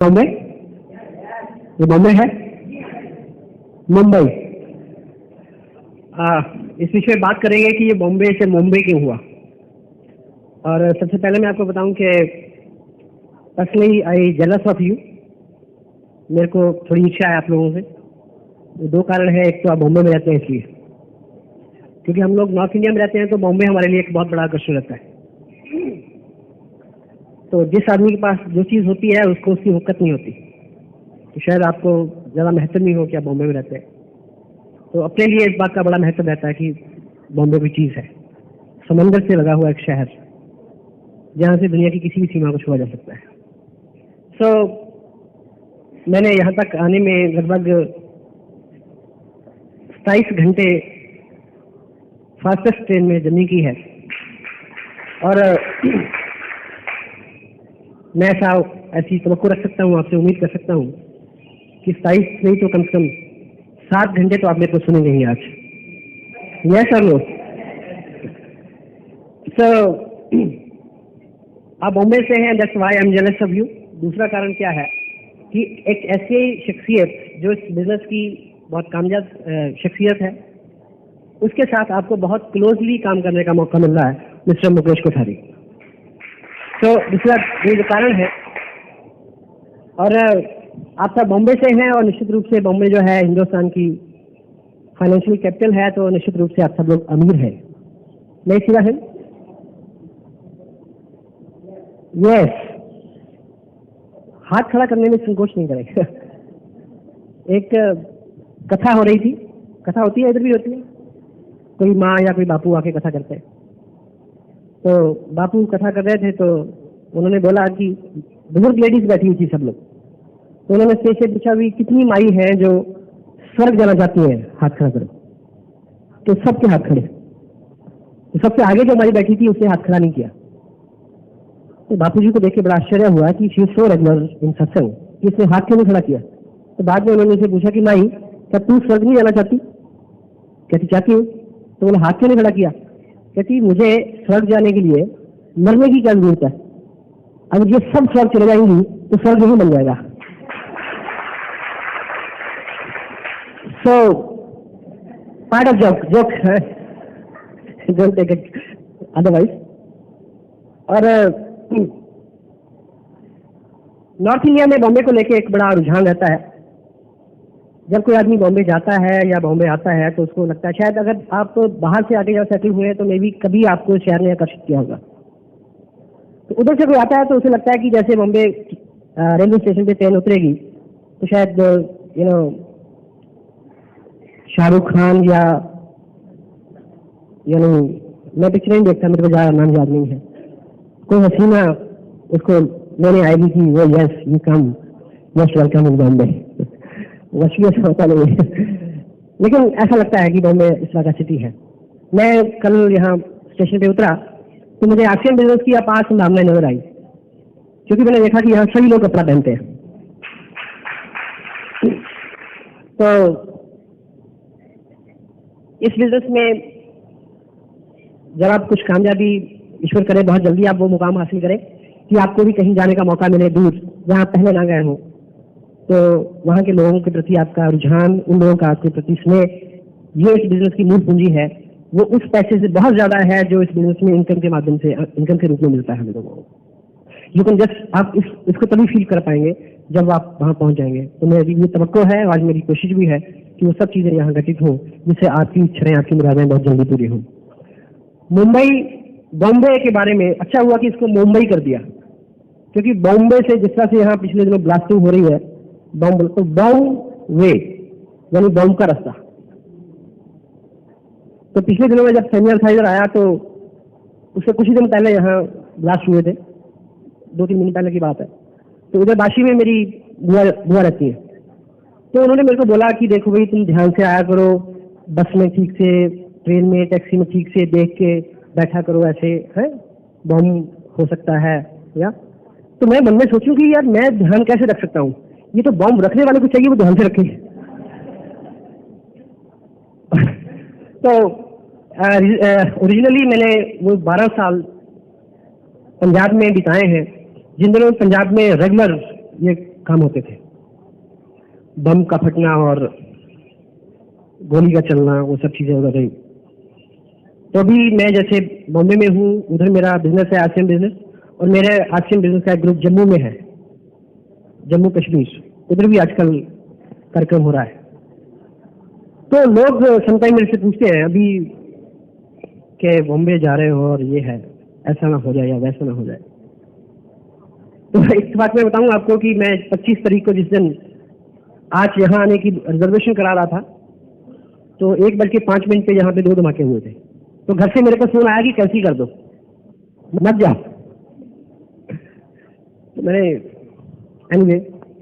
बॉम्बे, ये बॉम्बे है, मुंबई। इस विषय में बात करेंगे कि ये बॉम्बे से मुंबई क्यों हुआ। और सबसे पहले मैं आपको बताऊं कि personally I jealous of you. मेरे को थोड़ी इच्छा है आप लोगों से। दो कारण है, एक तो आप बॉम्बे में रहते हैं इसलिए, क्योंकि हम लोग नॉर्थ इंडिया में रहते हैं तो बॉम्बे हमारे लिए एक बहुत बड़ा आकर्षण रहता है। तो जिस आदमी के पास जो चीज़ होती है उसको उसकी हुक्कत नहीं होती, तो शायद आपको ज़्यादा महत्व नहीं हो कि आप बॉम्बे में रहते हैं। तो अपने लिए इस बात का बड़ा महत्व रहता है कि बॉम्बे कोई चीज़ है, समंदर से लगा हुआ एक शहर जहाँ से दुनिया की किसी भी सीमा को छुआ जा सकता है। मैंने यहाँ तक आने में लगभग 27 घंटे फास्टेस्ट ट्रेन में जर्नी की है। और मैं ऐसी तवक्को रख सकता हूँ, आपसे उम्मीद कर सकता हूँ कि 27 नहीं तो कम से कम 7 घंटे तो आप मेरे को सुनेंगे ही आज। Yes sir no. आप बॉम्बे से हैं, that's why I am jealous of you. दूसरा कारण क्या है कि एक ऐसी शख्सियत जो इस बिजनेस की बहुत कामयाब शख्सियत है, उसके साथ आपको बहुत क्लोजली काम करने का मौका मिल रहा है, मिस्टर मुकेश कोठारी। तो दूसरा ये जो कारण है, और आप सब बॉम्बे से हैं और निश्चित रूप से बॉम्बे जो है हिंदुस्तान की फाइनेंशियल कैपिटल है, तो निश्चित रूप से आप सब लोग अमीर हैं। नहीं सीधा है? यस। हाथ खड़ा करने में संकोच नहीं करें। एक कथा हो रही थी, कथा होती है, इधर भी होती है, कोई माँ या कोई बापू आके कथा करते हैं। तो बापू कथा कर रहे थे, तो उन्होंने बोला कि बुजुर्ग लेडीज बैठी हुई थी सब लोग, तो उन्होंने स्टेज से पूछा भी कितनी माई है जो स्वर्ग जाना चाहती है, हाथ खड़ा करो। तो सबके हाथ खड़े। तो सबसे आगे जो माई बैठी थी उसने हाथ खड़ा नहीं किया। तो बापू जी को देख के बड़ा आश्चर्य हुआ कि she is so regular in सत्संग, इसने हाथ क्यों नहीं खड़ा किया। तो बाद में उन्होंने उसे पूछा कि माई क्या तू स्वर्ग नहीं जाना चाहती? कहती चाहती हूँ। तो उन्होंने हाथ क्यों नहीं खड़ा किया? कहती मुझे स्वर्ग जाने के लिए मरने की क्या जरूरत है, अगर ये सब स्वर्ग चले जाएंगी तो स्वर्ग नहीं बन जाएगा। सो पार्ट ऑफ जोक है, डोंट टेक इट अदरवाइज। और नॉर्थ इंडिया में बॉम्बे को लेके एक बड़ा रुझान रहता है। जब कोई आदमी बॉम्बे जाता है या बॉम्बे आता है तो उसको लगता है, शायद अगर आप बाहर से आके यहाँ सेटल हुए हैं तो मे भी कभी आपको शहर ने आकर्षित किया होगा। तो उधर से कोई आता है तो उसे लगता है कि जैसे बॉम्बे रेलवे स्टेशन पे ट्रेन उतरेगी तो शायद शाहरुख खान या मैं पिक्चर नहीं देखता, मेरे को ज़्यादा नाम याद नहीं है, कोई हसीना उसको लेने आएगी कि वो yes you come, most welcome in Bombay. वैसे ऐसा होता नहीं है, लेकिन ऐसा लगता है कि बॉम्बे इस तरह का सिटी है। मैं कल यहाँ स्टेशन पे उतरा तो मुझे आसियान बिजनेस की अपार संभावनाएं नजर आई, क्योंकि मैंने देखा कि यहाँ सभी लोग कपड़ा पहनते हैं। तो इस बिजनेस में जब आप कुछ कामयाबी ईश्वर करे, बहुत जल्दी आप वो मुकाम हासिल करें कि आपको भी कहीं जाने का मौका मिले दूर, जहाँ पहले ना गए हो, तो वहाँ के लोगों के प्रति आपका रुझान, उन लोगों का आपके प्रति स्नेह, ये इस बिजनेस की मूल पूंजी है। वो उस पैसे से बहुत ज्यादा है जो इस बिजनेस में इनकम के माध्यम से, इनकम के रूप में मिलता है हम लोगों को। यू कैन जस्ट, आप इसको तभी फील कर पाएंगे जब आप वहाँ पहुँच जाएंगे। तो मेरी ये तवक्को है, आज मेरी कोशिश भी है कि वो सब चीज़ें यहाँ घटित हों जिससे आपकी इच्छाएं, आपकी मुरादें बहुत जल्दी पूरी हों। मुंबई, बॉम्बे के बारे में अच्छा हुआ कि इसको मुंबई कर दिया, क्योंकि बॉम्बे से जिस तरह से यहाँ पिछले दिनों ब्लास्टिंग हो रही है, बॉम्ब वे यानी बॉम्ब का रास्ता। तो पिछले दिनों में जब सेमिनार था इधर आया तो उससे कुछ ही दिन पहले यहाँ ब्लास्ट हुए थे, 2-3 दिन पहले की बात है। तो उधर बाशी में मेरी बुआ रहती है, तो उन्होंने मेरे को बोला कि देखो भाई तुम ध्यान से आया करो, बस में ठीक से, ट्रेन में, टैक्सी में ठीक से देख के बैठा करो, ऐसे है बॉम्ब हो सकता है या। तो मैं मन में सोचूं कि यार मैं ध्यान कैसे रख सकता हूँ, ये तो बॉम्ब रखने वाले को चाहिए वो ध्यान से रखे। तो ओरिजिनली मैंने वो 12 साल पंजाब में बिताए हैं, जिन दिनों पंजाब में रेगुलर ये काम होते थे, बम का फटना और गोली का चलना, वो सब चीजें उधर रही। तो अभी मैं जैसे बॉम्बे में हूँ, उधर मेरा बिजनेस है आसियान बिजनेस, और मेरे आसियान बिजनेस का एक ग्रुप जम्मू में है, जम्मू कश्मीर, उधर भी आजकल कार्यक्रम हो रहा है। तो लोग समटाइम मेरे से पूछते हैं अभी कि बॉम्बे जा रहे हो और ये है, ऐसा ना हो जाए या वैसा ना हो जाए। तो एक बात मैं बताऊं आपको कि मैं 25 तारीख को जिस दिन आज यहाँ आने की रिजर्वेशन करा रहा था, तो 1:05 पे यहाँ पे 2 धमाके हुए थे। तो घर से मेरे को फोन आया कि कैंसिल कर दो, मत जाओ। तो मैंने एनीवे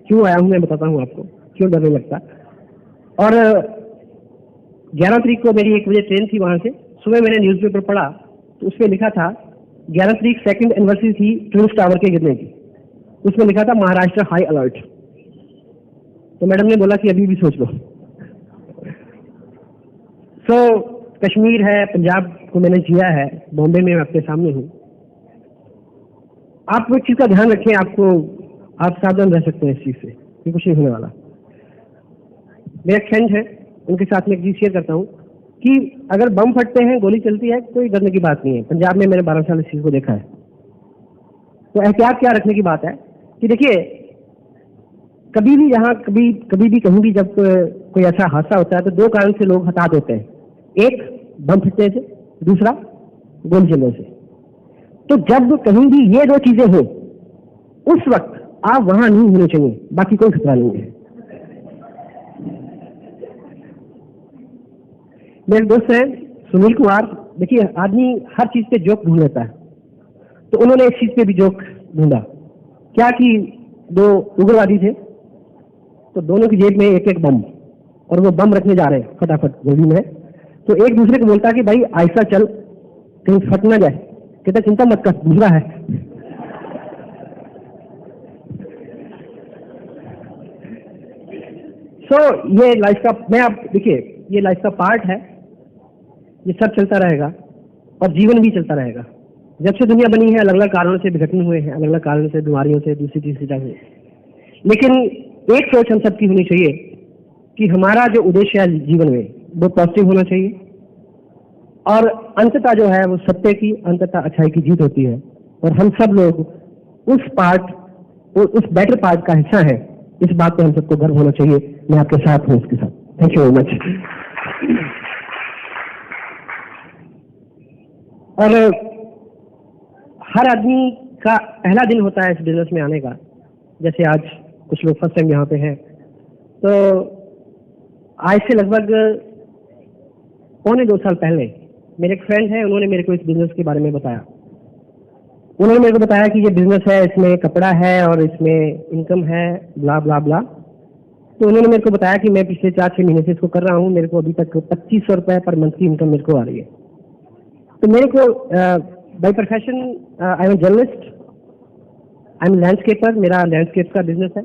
क्यों आया हूँ मैं बताता हूँ आपको, क्यों डर नहीं लगता। और 11 तारीख को मेरी 1 बजे ट्रेन थी, वहां से सुबह मैंने न्यूज़पेपर पढ़ा तो उसमें लिखा था 11 तारीख 2nd एनिवर्सरी थी ट्विन टावर के गिरने की, उसमें लिखा था महाराष्ट्र हाई अलर्ट। तो मैडम ने बोला कि अभी भी सोच लो। कश्मीर है, पंजाब को मैंने जिया है, बॉम्बे में आपके सामने हूँ। आप एक चीज का ध्यान रखें, आप सावधान रह सकते हैं इस चीज से, ये कुछ नहीं होने वाला। मेरा एक फ्रेंड है, उनके साथ में एक चीज शेयर करता हूँ कि अगर बम फटते हैं, गोली चलती है, कोई डरने की बात नहीं है। पंजाब में मैंने 12 साल इस चीज को देखा है। तो एहतियात क्या रखने की बात है कि देखिए, कभी भी यहाँ कभी भी कहीं भी जब कोई ऐसा हादसा होता है तो 2 कारण से लोग हताहत होते हैं, एक बम फटने से, दूसरा गोली चलने से। तो जब कहीं भी ये 2 चीजें हो, उस वक्त आप वहां नहीं होने चाहिए, बाकी कोई खतरा नहीं है। मेरे दोस्त हैं सुनील कुमार, देखिए आदमी हर चीज पे जोक ढूंढ लेता है, तो उन्होंने इस चीज पे भी जोक ढूंढा। क्या कि 2 उग्रवादी थे, तो दोनों की जेब में एक बम, और वो बम रखने जा रहे हैं फटाफट जल्दी में। तो एक दूसरे को बोलता है कि भाई ऐसा चल, कहीं फट ना जाए। कहता चिंता मत कर, दूसरा है। ये लाइफ का, मैं आप देखिए, ये लाइफ का पार्ट है, ये सब चलता रहेगा और जीवन भी चलता रहेगा। जब से दुनिया बनी है, अलग अलग कारणों से विघटन हुए हैं, अलग अलग कारणों से, बीमारियों से, दूसरी तीसरी तरह से। लेकिन एक सोच हम सबकी होनी चाहिए कि हमारा जो उद्देश्य है जीवन में वो पॉजिटिव होना चाहिए, और अंततः जो है वो सत्य की, अंततः अच्छाई की जीत होती है। और हम सब लोग उस बेटर पार्ट का हिस्सा है, इस बात पे हम सबको गर्व होना चाहिए। मैं आपके साथ हूँ इसके साथ। Thank you very much. और हर आदमी का पहला दिन होता है इस बिजनेस में आने का। जैसे आज कुछ लोग फर्स्ट टाइम यहाँ पे हैं, तो आज से लगभग 1.25 साल पहले मेरे एक फ्रेंड है, उन्होंने मेरे को इस बिजनेस के बारे में बताया। उन्होंने मेरे को बताया कि ये बिजनेस है, इसमें कपड़ा है और इसमें इनकम है, ब्ला ब्ला ब्ला। तो उन्होंने मेरे को बताया कि मैं पिछले 4-6 महीने से इसको कर रहा हूँ, मेरे को अभी तक 2500 रुपए पर मंथ की इनकम मेरे को आ रही है। तो मेरे को by profession I am journalist, I am landscaper, मेरा लैंडस्केप का बिजनेस है।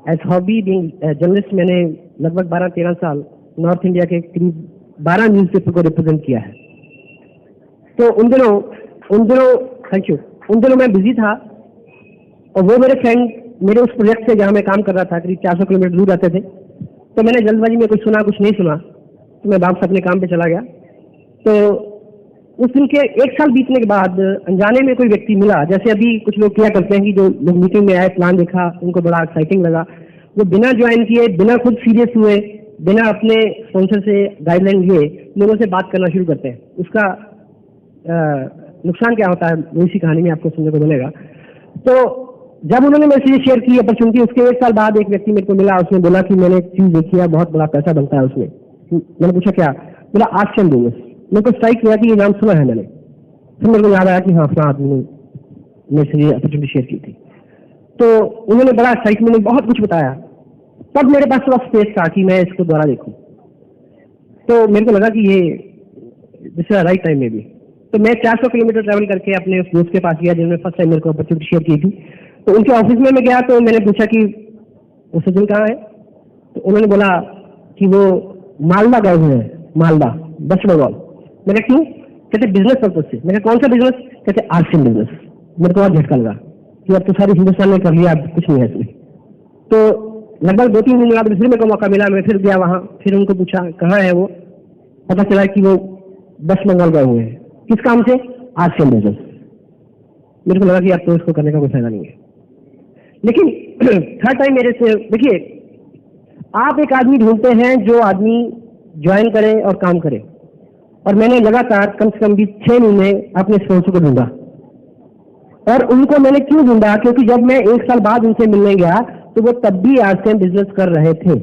एज हॉबी बीइंग जर्नलिस्ट मैंने लगभग 12-13 साल नॉर्थ इंडिया के करीब 12 न्यूज़पेपर को रिप्रेजेंट किया है। तो उन दिनों थैंक यू, उन दिनों मैं बिजी था, और वो मेरे फ्रेंड मेरे उस प्रोजेक्ट से जहाँ मैं काम कर रहा था करीब 400 किलोमीटर दूर रहते थे। तो मैंने जल्दबाजी में कुछ सुना, कुछ नहीं सुना, तो मैं वापस अपने काम पे चला गया। तो उस दिन के 1 साल बीतने के बाद अनजाने में कोई व्यक्ति मिला, जैसे अभी कुछ लोग किया करते हैं कि जो लोग मीटिंग में आए, प्लान देखा, उनको बड़ा एक्साइटिंग लगा, वो बिना ज्वाइन किए, बिना खुद सीरियस हुए, बिना अपने स्पॉन्सर से गाइडलाइन लिए लोगों से बात करना शुरू करते हैं। उसका नुकसान क्या होता है वो इसी कहानी में आपको सुनने को मिलेगा। तो जब उन्होंने मेरे से शेयर की अपॉर्चुनिटी, उसके 1 साल बाद एक व्यक्ति मेरे को मिला, उसने बोला कि मैंने एक चीज देखी है, बहुत बड़ा पैसा बनता है उसमें। मैंने पूछा क्या? बोला आसियान बिजनेस। मेरे को स्ट्राइक किया कि ये नाम सुना है मैंने। फिर मेरे को याद आया कि हाँ, अपना आदमी ने मेरे से ये अपॉर्चुनिटी शेयर की थी। तो उन्होंने बड़ा एक्साइटमेंट में बहुत कुछ बताया। तब मेरे पास थोड़ा स्पेस था कि मैं इसको दोबारा देखूं। तो मेरे को लगा कि ये दिस इज राइट टाइम में भी। तो मैं 400 किलोमीटर ट्रैवल करके अपने उस दोस्त के पास गया जिन्होंने फर्स्ट टाइम मेरे को अपॉर्चुनिटी शेयर की थी। तो उनके ऑफिस में मैं गया, तो मैंने पूछा कि वो सज्जन कहाँ है? तो उन्होंने बोला कि वो मालदा गए हुए हैं, मालदा वेस्ट बंगाल। मैंने क्यों? कहते बिजनेस पर्पज से। मैंने कौन सा बिजनेस? कहते आसियान बिजनेस। मेरे को और झटका लगा कि अब तो सारी हिंदुस्तान में कर लिया, अब कुछ नहीं है इसमें। तो लगभग 2-3 दिन बाद फिर मेरे को मौका मिला, मैं फिर गया वहाँ, फिर उनको पूछा कहाँ है वो, पता चला कि वो वेस्ट बंगाल गए हुए हैं। किस काम से? RCM business. मेरे को लगा कि अब तो इसको करने का कोई फायदा नहीं है। लेकिन थर्ड टाइम मेरे से, देखिए आप एक आदमी ढूंढते हैं जो आदमी ज्वाइन करे और काम करे, और मैंने लगातार कम से कम भी 6 महीने अपने स्पॉन्सर को ढूंढा। और उनको मैंने क्यों ढूंढा? क्योंकि जब मैं 1 साल बाद उनसे मिलने गया तो वो तब भी आरसीएम बिजनेस कर रहे थे।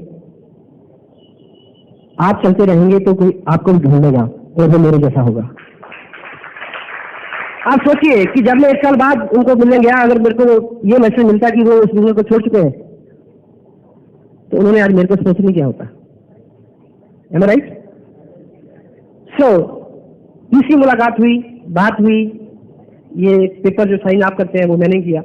आप चलते रहेंगे तो कोई आपको भी ढूंढेगा और वो मेरे जैसा होगा। आप सोचिए कि जब मैं 1 साल बाद उनको मिलने गया, अगर मेरे को ये मैसेज मिलता कि वो उस बिजनेस को छोड़ चुके हैं, तो उन्होंने आज मेरे को स्पॉन्सर नहीं किया होता। एम आई राइट? सो तीसरी मुलाकात हुई, बात हुई, ये पेपर जो साइन आप करते हैं वो मैंने किया।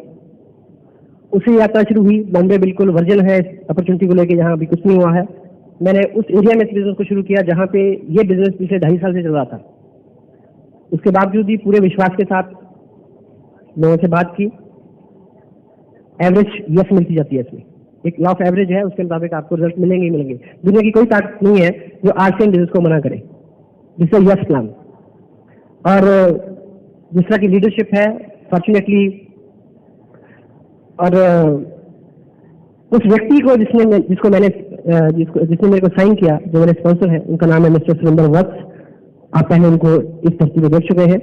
उसी यात्रा शुरू हुई। बॉम्बे बिल्कुल वर्जिन है इस अपॉर्चुनिटी को लेके, जहाँ अभी कुछ नहीं हुआ है। मैंने उस एरिया में इस बिजनेस को शुरू किया जहाँ पे ये बिजनेस पिछले 2.5 साल से चल रहा था। उसके बावजूद भी पूरे विश्वास के साथ लोगों से बात की। एवरेज यस मिलती जाती है इसमें, एक लॉ ऑफ एवरेज है, उसके मुताबिक आपको रिजल्ट मिलेंगे ही मिलेंगे। दुनिया की कोई ताकत नहीं है जो आरसीएम बिजनेस को मना करे, जिससे यस प्लान। और जिस तरह की लीडरशिप है फॉर्चुनेटली, और उस व्यक्ति को जिसने मेरे को साइन किया, जो मेरे स्पॉन्सर है, उनका नाम है मिस्टर सुरेंद्र वत्स। आप पहले उनको इस धरती को देख चुके हैं,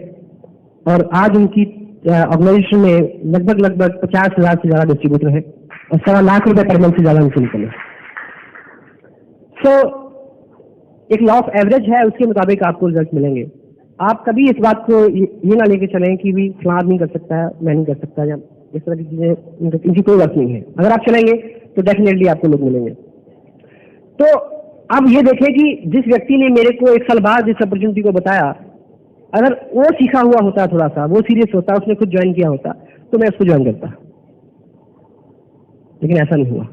और आज उनकी ऑर्गेनाइजेशन में लगभग 50,000 से ज्यादा डिस्ट्रीब्यूटर है और 1.25 लाख रुपए पर मंथ से ज्यादा उनसे निकले। सो एक लॉ ऑफ एवरेज है, उसके मुताबिक आपको रिजल्ट मिलेंगे। आप कभी इस बात को ये ना लेके चलें कि भी फलां नहीं कर सकता है, मैं नहीं कर सकता, या इस तरह की चीजें, इनकी कोई बात नहीं है। अगर आप चलेंगे तो डेफिनेटली आपको लोग मिलेंगे। तो अब ये देखें कि जिस व्यक्ति ने मेरे को 1 साल बाद इस अपॉर्चुनिटी को बताया, अगर वो सीखा हुआ होता, थोड़ा सा वो सीरियस होता, उसने खुद ज्वाइन किया होता, तो मैं उसको ज्वाइन करता। लेकिन ऐसा नहीं हुआ।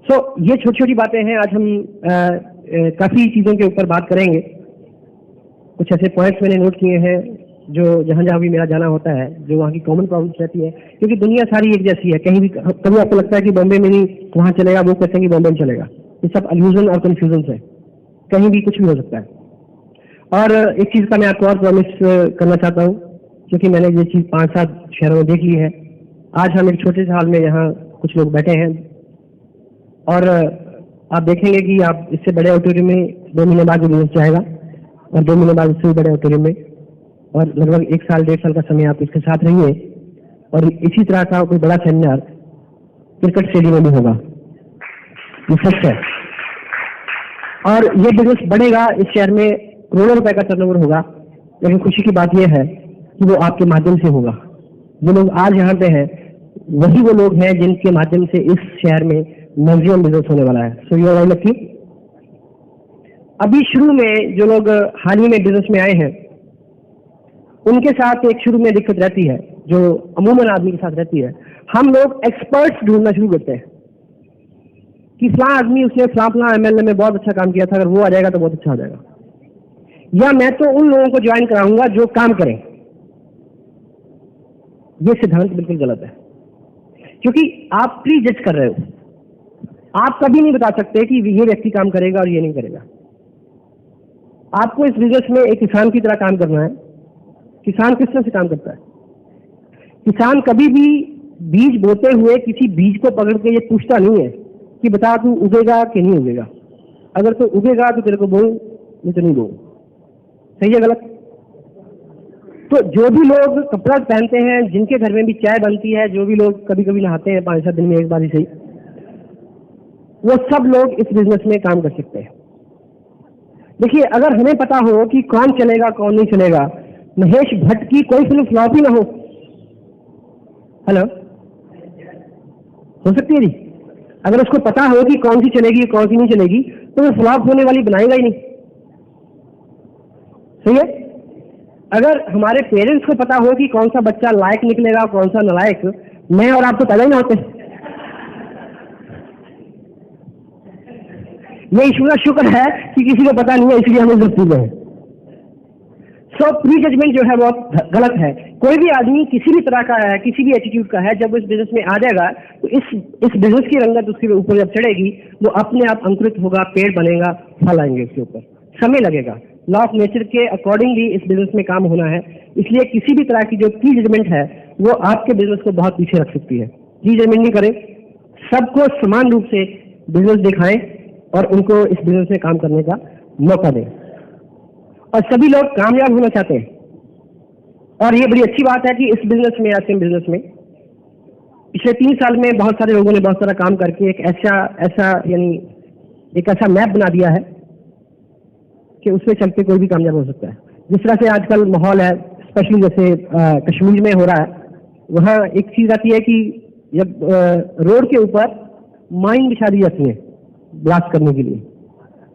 सो ये छोटी छोटी बातें हैं। आज हम काफी चीजों के ऊपर बात करेंगे। कुछ ऐसे पॉइंट्स मैंने नोट किए हैं जो जहां जहां भी मेरा जाना होता है, जो वहाँ की कॉमन प्रॉब्लम्स रहती है, क्योंकि दुनिया सारी एक जैसी है। कहीं भी कभी आपको लगता है कि बॉम्बे में नहीं वहां चलेगा, वो कहते हैं कि बॉम्बे में चलेगा। ये सब अल्यूजन और कंफ्यूजन है, कहीं भी कुछ भी हो सकता है। और एक चीज का मैं आपको और प्रॉमिस करना चाहता हूँ, क्योंकि मैंने ये चीज 5-7 शहरों में देख ली है। आज हम एक छोटे से हाल में यहाँ कुछ लोग बैठे हैं, और आप देखेंगे कि आप इससे बड़े ऑडिटोरियम में 2 महीने बाद बिजनेस जाएगा, और 2 महीने बाद उससे बड़े ऑडिटोरियम में, और लगभग 1 साल 1.5 साल का समय आप इसके साथ रहिए। और इसी तरह का कोई बड़ा सेमिनार क्रिकेट स्टेडियम में भी होगा, ये सच है। और ये बिजनेस बढ़ेगा, इस शहर में करोड़ों रुपए का टर्नओवर होगा। लेकिन खुशी की बात यह है कि वो आपके माध्यम से होगा। जो लोग आज यहाँ पे हैं वही वो लोग हैं जिनके माध्यम से इस शहर में मैक्सिमम बिजनेस होने वाला है। So you are very lucky. अभी शुरू में जो लोग हाल ही में बिजनेस में आए हैं, उनके साथ एक शुरू में दिक्कत रहती है, जो अमूमन आदमी के साथ रहती है। हम लोग एक्सपर्ट्स ढूंढना शुरू करते हैं कि फलां आदमी, उसने फलां एमएलए में बहुत अच्छा काम किया था, अगर वो आ जाएगा तो बहुत अच्छा हो जाएगा। या मैं तो उन लोगों को ज्वाइन कराऊंगा जो काम करें। ये सिद्धांत बिल्कुल गलत है, क्योंकि आप प्री जज कर रहे हो। आप कभी नहीं बता सकते कि ये व्यक्ति काम करेगा और ये नहीं करेगा। आपको इस बिजनेस में एक किसान की तरह काम करना है। किसान किस तरह से काम करता है? किसान कभी भी बीज बोते हुए किसी बीज को पकड़ के ये पूछता नहीं है कि बता तू उगेगा कि नहीं उगेगा। अगर तो उगेगा तो तेरे को बोल, नहीं तो नहीं बोल। सही है गलत? तो जो भी लोग कपड़ा पहनते हैं, जिनके घर में भी चाय बनती है, जो भी लोग कभी कभी नहाते हैं 5-7 दिन में एक बार ही सही, वो सब लोग इस बिजनेस में काम कर सकते हैं। देखिए, अगर हमें पता हो कि कौन चलेगा कौन नहीं चलेगा, महेश भट्ट की कोई फिल्म फ्लॉप ही ना हो। हेलो, हो सकती है जी? अगर उसको पता हो कि कौन सी चलेगी कौन सी नहीं चलेगी, तो वो फ्लॉप होने वाली बनाएगा ही नहीं। सही है? अगर हमारे पेरेंट्स को पता हो कि कौन सा बच्चा लायक निकलेगा कौन सा नालायक, मैं और आप तो पैदा ही ना होते। ये ईश्वर का शुक्र है कि किसी को पता नहीं है, इसलिए हमें जरूरत है। सो प्री जजमेंट जो है वो गलत है। कोई भी आदमी किसी भी तरह का है, किसी भी एटीट्यूड का है, जब वो इस बिजनेस में आ जाएगा तो इस बिजनेस की रंगत उसके ऊपर जब चढ़ेगी, वो अपने आप अंकुरित होगा, पेड़ बनेगा, फल आएंगे उसके ऊपर। समय लगेगा, लॉ ऑफ नेचर के अकॉर्डिंगली इस बिजनेस में काम होना है। इसलिए किसी भी तरह की जो प्री जजमेंट है वो आपके बिजनेस को बहुत पीछे रख सकती है। प्री जजमेंट नहीं करें, सबको समान रूप से बिजनेस दिखाएं और उनको इस बिजनेस में काम करने का मौका दें। और सभी लोग कामयाब होना चाहते हैं, और ये बड़ी अच्छी बात है कि इस बिजनेस में, ऐसे बिजनेस में पिछले 3 साल में बहुत सारे लोगों ने बहुत सारा काम करके एक ऐसा मैप बना दिया है कि उसमें चलते कोई भी कामयाब हो सकता है। जिस तरह से आजकल माहौल है, स्पेशली जैसे कश्मीर में हो रहा है, वहाँ एक चीज आती है कि जब रोड के ऊपर माइन बिछा दी जाती है ब्लास्ट करने के लिए।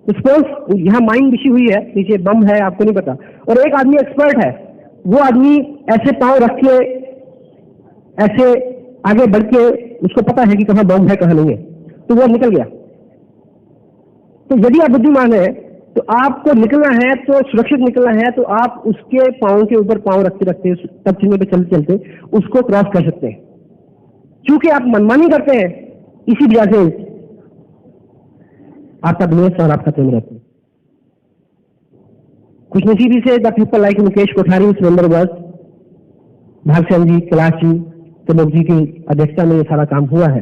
सपोज यहाँ माइन बिछी हुई है, नीचे बम है, आपको नहीं पता, और एक आदमी एक्सपर्ट है, वो आदमी ऐसे पांव रख के ऐसे आगे बढ़ के, उसको पता है कि कहाँ बम है कहाँ नहीं है, तो वो निकल गया। तो यदि आप बुद्धिमान है तो आपको निकलना है, तो सुरक्षित निकलना है, तो आप उसके पांव के ऊपर पांव रखते रखते, तब चिन्ह पे चलते चलते उसको क्रॉस कर सकते हैं। क्योंकि आप मनमानी करते हैं, इसी वजह से आपका बिजनेस और आपका प्रेम रहता है। कुछ नसीबी से the people like Mukesh Kothari, Surendra वर्ष, भागचंद जी, कैलाश जी, त्रिलोक जी की अध्यक्षता में ये सारा काम हुआ है।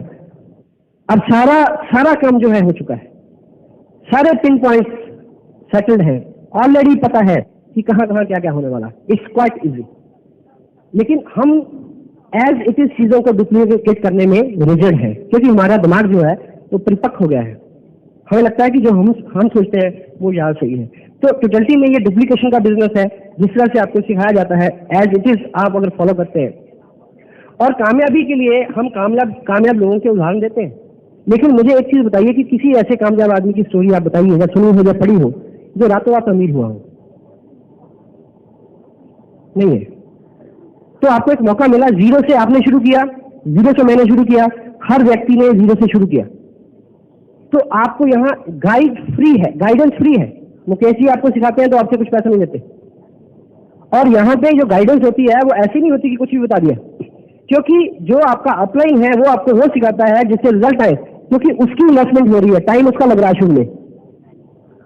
अब सारा काम जो है हो चुका है, सारे पिन पॉइंट्स सेटल्ड है, ऑलरेडी पता है कि कहाँ कहाँ क्या क्या होने वाला। It's quite easy. लेकिन हम एज इट इज चीजों को डुप्लीकेट करने में रिजिड है, क्योंकि हमारा दिमाग जो है वो परिपक्व हो गया है। हमें लगता है कि जो हम सोचते हैं वो ज्यादा सही है। तो टोटलिटी में ये डुप्लीकेशन का बिजनेस है, जिस तरह से आपको सिखाया जाता है एज इट इज आप अगर फॉलो करते हैं। और कामयाबी के लिए हम कामयाब लोगों के उदाहरण देते हैं। लेकिन मुझे एक चीज बताइए कि किसी ऐसे कामयाब आदमी की स्टोरी आप बताइए, या सुनी हो या पढ़ी हो, जो रातों रात अमीर हुआ हो। नहीं है। तो आपको एक मौका मिला, जीरो से आपने शुरू किया, जीरो से मैंने शुरू किया, हर व्यक्ति ने जीरो से शुरू किया। तो आपको यहाँ गाइडेंस फ्री है। मुकेश जी आपको सिखाते हैं तो आपसे कुछ पैसा नहीं लेते। और यहाँ पे जो गाइडेंस होती है वो ऐसी नहीं होती कि कुछ भी बता दिया, क्योंकि जो आपका अपलाइन है वो आपको वो सिखाता है जिससे रिजल्ट आए, क्योंकि उसकी इन्वेस्टमेंट हो रही है, टाइम उसका लग रहा है शुरू में।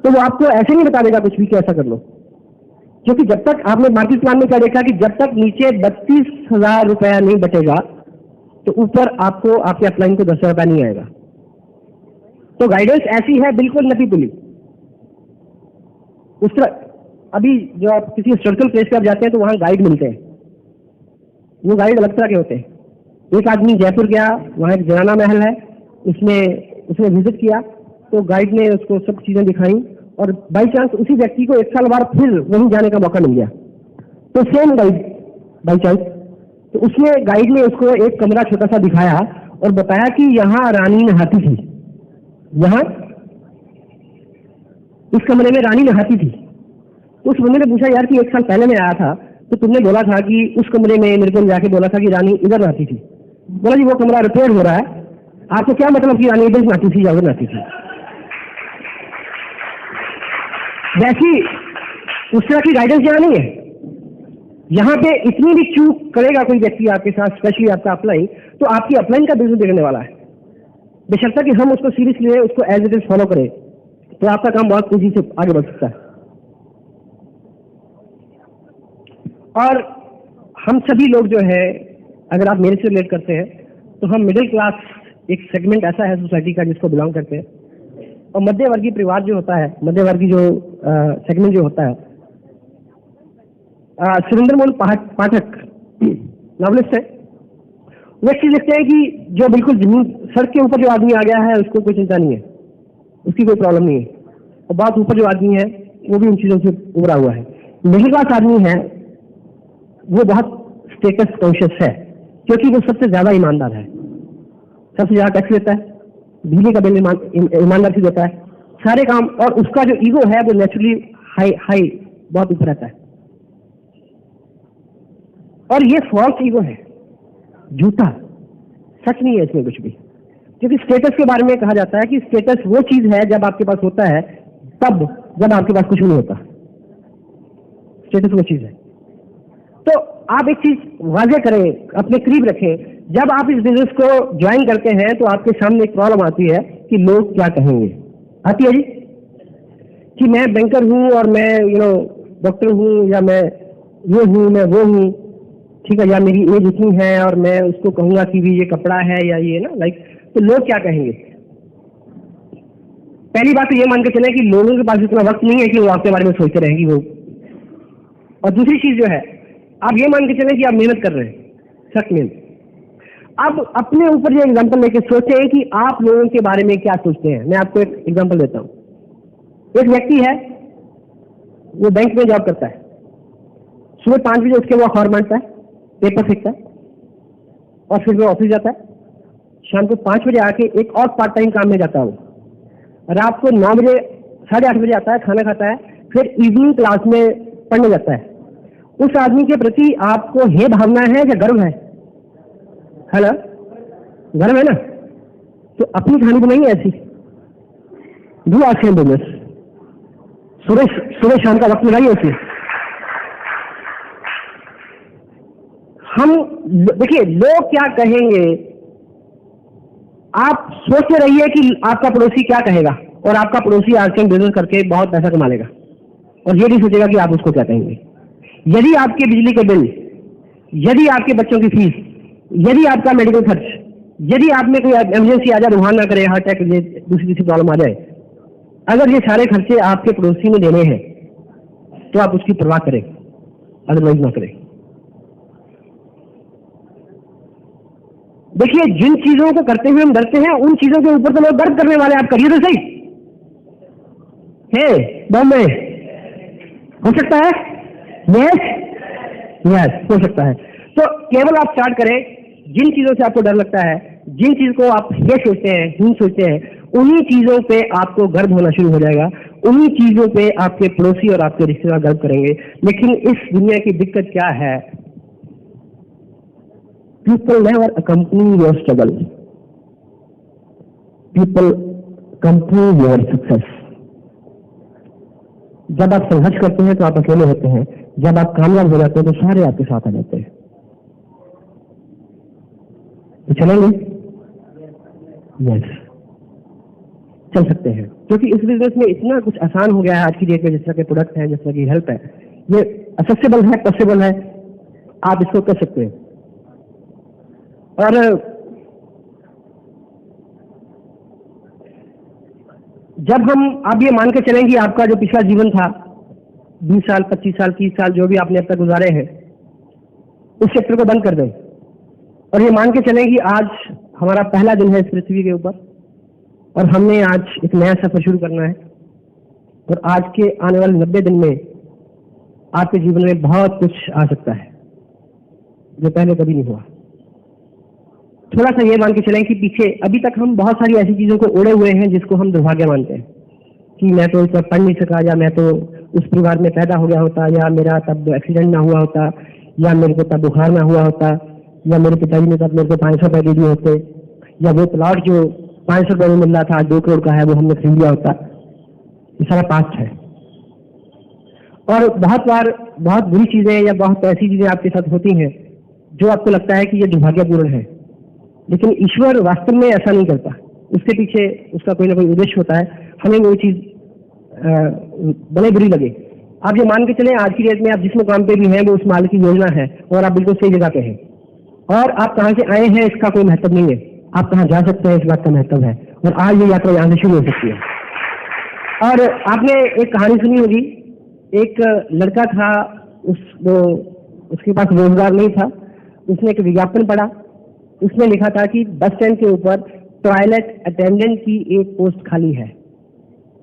तो वो आपको ऐसे नहीं बता देगा कुछ भी कि ऐसा कर लो, क्योंकि जब तक आपने मार्केट प्लान में क्या देखा कि जब तक नीचे 32,000 रुपया नहीं बचेगा तो ऊपर आपको आपके अपलाइन को 10,000 रुपया नहीं आएगा। तो गाइडेंस ऐसी है, बिल्कुल नपी तुली। उस तरह अभी जो आप किसी हिस्टोरिकल प्लेस पे आप जाते हैं तो वहां गाइड मिलते हैं, वो गाइड अलग तरह के होते हैं। एक आदमी जयपुर गया, वहां एक जनाना महल है, उसने विजिट किया, तो गाइड ने उसको सब चीजें दिखाई, और बाई चांस उसी व्यक्ति को 1 साल बाद फिर वहीं जाने का मौका मिल गया। तो सेम गाइड बाई चांस, तो उसने गाइड ने उसको एक कमरा छोटा सा दिखाया और बताया कि यहाँ रानी नहाती थी, यहाँ इस कमरे में रानी नहाती थी। तो उस बंदे ने पूछा, यार कि 1 साल पहले मैं आया था तो तुमने बोला था कि उस कमरे में मेरे को जाके बोला था कि रानी इधर नहाती थी। बोला जी वो कमरा रिपेयर हो रहा है, आपको क्या मतलब कि रानी इधर नहाती थी या उधर नहाती थी। वैसी उस तरह की गाइडेंस यहाँ नहीं है। यहाँ पे इतनी भी चूक करेगा कोई व्यक्ति आपके साथ, स्पेशली आपका अपलाइन, तो आपकी अपलाइन का बिजनेस बिगड़ने वाला है। बेशर्ता कि हम उसको सीरियसली लें, उसको एज इट इज फॉलो करें, तो आपका काम बहुत तेजी से आगे बढ़ सकता है। और हम सभी लोग जो है, अगर आप मेरे से रिलेट करते हैं, तो हम मिडिल क्लास एक सेगमेंट ऐसा है सोसाइटी का जिसको बिलोंग करते हैं। और मध्यवर्गीय परिवार जो होता है, मध्यवर्गीय जो सेगमेंट जो होता है, सुरेंद्र मोहन पाठक नॉवलिस्ट है, वो एक चीज लिखते हैं कि जो बिल्कुल जमीन सड़क के ऊपर जो आदमी आ गया है उसको कोई चिंता नहीं है, उसकी कोई प्रॉब्लम नहीं है। और बहुत ऊपर जो आदमी है वो भी उन चीजों से उभरा हुआ है। मिडिल क्लास आदमी है वो बहुत स्टेटस कॉन्शियस है, क्योंकि वो सबसे ज्यादा ईमानदार है, सबसे ज्यादा टैक्स देता है, बिजली का बिल ईमानदार से देता है, सारे काम। और उसका जो ईगो है वो नेचुरली हाई बहुत ऊपर रहता है। और ये फॉल्स ईगो है, झूठा, सच नहीं है इसमें कुछ भी। क्योंकि स्टेटस के बारे में कहा जाता है कि स्टेटस वो चीज है जब आपके पास होता है, तब जब आपके पास कुछ नहीं होता। स्टेटस वो चीज है। तो आप एक चीज वाजे करें, अपने करीब रखें, जब आप इस बिजनेस को ज्वाइन करते हैं तो आपके सामने एक प्रॉब्लम आती है कि लोग क्या कहेंगे। आती है जी, कि मैं बैंकर हूं और मैं डॉक्टर हूं, या मैं ये हूं, मैं वो हूं, ठीक है, या मेरी एज इतनी है और मैं उसको कहूंगा कि भी ये कपड़ा है या ये ना लाइक, तो लोग क्या कहेंगे। पहली बात तो ये मान के चले कि लोगों के पास इतना वक्त नहीं है कि वो आपके बारे में सोचते रहेंगे वो। और दूसरी चीज जो है, आप ये मान के चले कि आप मेहनत कर रहे हैं, सख्त मेहनत। अब अपने ऊपर ये एग्जांपल लेके सोचें कि आप लोगों के बारे में क्या सोचते हैं। मैं आपको एक एग्जांपल देता हूं। एक व्यक्ति है, वो बैंक में जॉब करता है, सुबह 5 बजे उसके वो अखबार बांटता है, पेपर फेंकता है, और फिर वो ऑफिस जाता है। शाम को 5 बजे आके एक और पार्ट टाइम काम में जाता है वो। रात को 9 बजे 8:30 बजे आता है, खाना खाता है, फिर इवनिंग क्लास में पढ़ने जाता है। उस आदमी के प्रति आपको हे भावना है या गर्व है? हेलो, गर्व है ना? तो अपनी कहानी बनाइए ऐसी, डू आर सेम बिजनेस, सुबह शाम का वक्त लगाइए उसमें। हम देखिए लोग क्या कहेंगे, आप सोचते रहिए कि आपका पड़ोसी क्या कहेगा, और आपका पड़ोसी आजकल बिजनेस करके बहुत पैसा कमा लेगा और ये नहीं सोचेगा कि आप उसको क्या कहेंगे। यदि आपके बिजली के बिल, यदि आपके बच्चों की फीस, यदि आपका मेडिकल खर्च, यदि आप में कोई इमरजेंसी आ जाए, भगवान ना करे हार्ट अटैक, दूसरी प्रॉब्लम आ जाए, अगर ये सारे खर्चे आपके पड़ोसी में देने हैं तो आप उसकी परवाह करें, अदरवाइज ना करें। देखिए, जिन चीजों को करते हुए हम डरते हैं, उन चीजों के ऊपर तो लोग गर्व करने वाले। आप करिए तो सही है। बॉम्बे हो सकता है, यस यस हो सकता है। तो केवल आप स्टार्ट करें, जिन चीजों से आपको डर लगता है, जिन चीज को आप ये सोचते हैं, हीन सोचते हैं, उन्हीं चीजों पे आपको गर्व होना शुरू हो जाएगा। उन्हीं चीजों पे आपके पड़ोसी और आपके रिश्तेदार गर्व करेंगे। लेकिन इस दुनिया की दिक्कत क्या है, people never accompany your struggle, people accompany your success। जब आप संघर्ष करते हैं तो आप अकेले होते हैं, जब आप कामयाब हो जाते हैं तो सारे आपके साथ आ जाते हैं। तो चलेंगे, यस चल सकते हैं, क्योंकि इस बिजनेस में इतना कुछ आसान हो गया है आज की डेट में। जिस तरह के प्रोडक्ट हैं, जिस तरह की हेल्प है, ये एक्सेसिबल है, पॉसिबल है, आप इसको कर सकते हैं। और जब आप ये मान के चलें कि आपका जो पिछला जीवन था, 20 साल, 25 साल, 30 साल, जो भी आपने अब तक गुजारे हैं, उस चैप्टर को बंद कर दें और ये मान के चलें कि आज हमारा पहला दिन है इस पृथ्वी के ऊपर, और हमने आज एक नया सफर शुरू करना है। और आज के आने वाले 90 दिन में आपके जीवन में बहुत कुछ आ सकता है जो पहले कभी नहीं हुआ। थोड़ा सा ये मान के चलें कि पीछे अभी तक हम बहुत सारी ऐसी चीजों को ओढ़े हुए हैं जिसको हम दुर्भाग्य मानते हैं, कि मैं तो इस पर पढ़ नहीं सका, या मैं तो उस परिवार में पैदा हो गया होता, या मेरा तब एक्सीडेंट ना हुआ होता, या मेरे को तब बुखार ना हुआ होता, या मेरे पिताजी ने तब मेरे को 500 रुपए दे दिए होते, या वो प्लॉट जो 500 रुपए में मिल रहा था आज 2 करोड़ का है, वो हमने खरीद लिया होता। ये सारा पास्ट है। और बहुत बार बहुत बुरी चीजें या बहुत ऐसी चीजें आपके साथ होती हैं जो आपको लगता है कि ये दुर्भाग्यपूर्ण है, लेकिन ईश्वर वास्तव में ऐसा नहीं करता। उसके पीछे उसका कोई ना कोई उद्देश्य होता है। हमें वो चीज बड़े बुरी लगे, आप ये मान के चलें आज की डेट में आप जिस मुकाम पे भी हैं वो उस माल की योजना है, और आप बिल्कुल सही जगह पे हैं। और आप कहाँ से आए हैं इसका कोई महत्व नहीं है, आप कहाँ जा सकते हैं इस बात का महत्व है। और आज ये यात्रा यहाँ से शुरू हो सकती है। और आपने एक कहानी सुनी होगी, एक लड़का था, उसके पास रोजगार नहीं था, उसने एक विज्ञापन पढ़ा, उसमें लिखा था कि बस स्टैंड के ऊपर टॉयलेट अटेंडेंट की एक पोस्ट खाली है।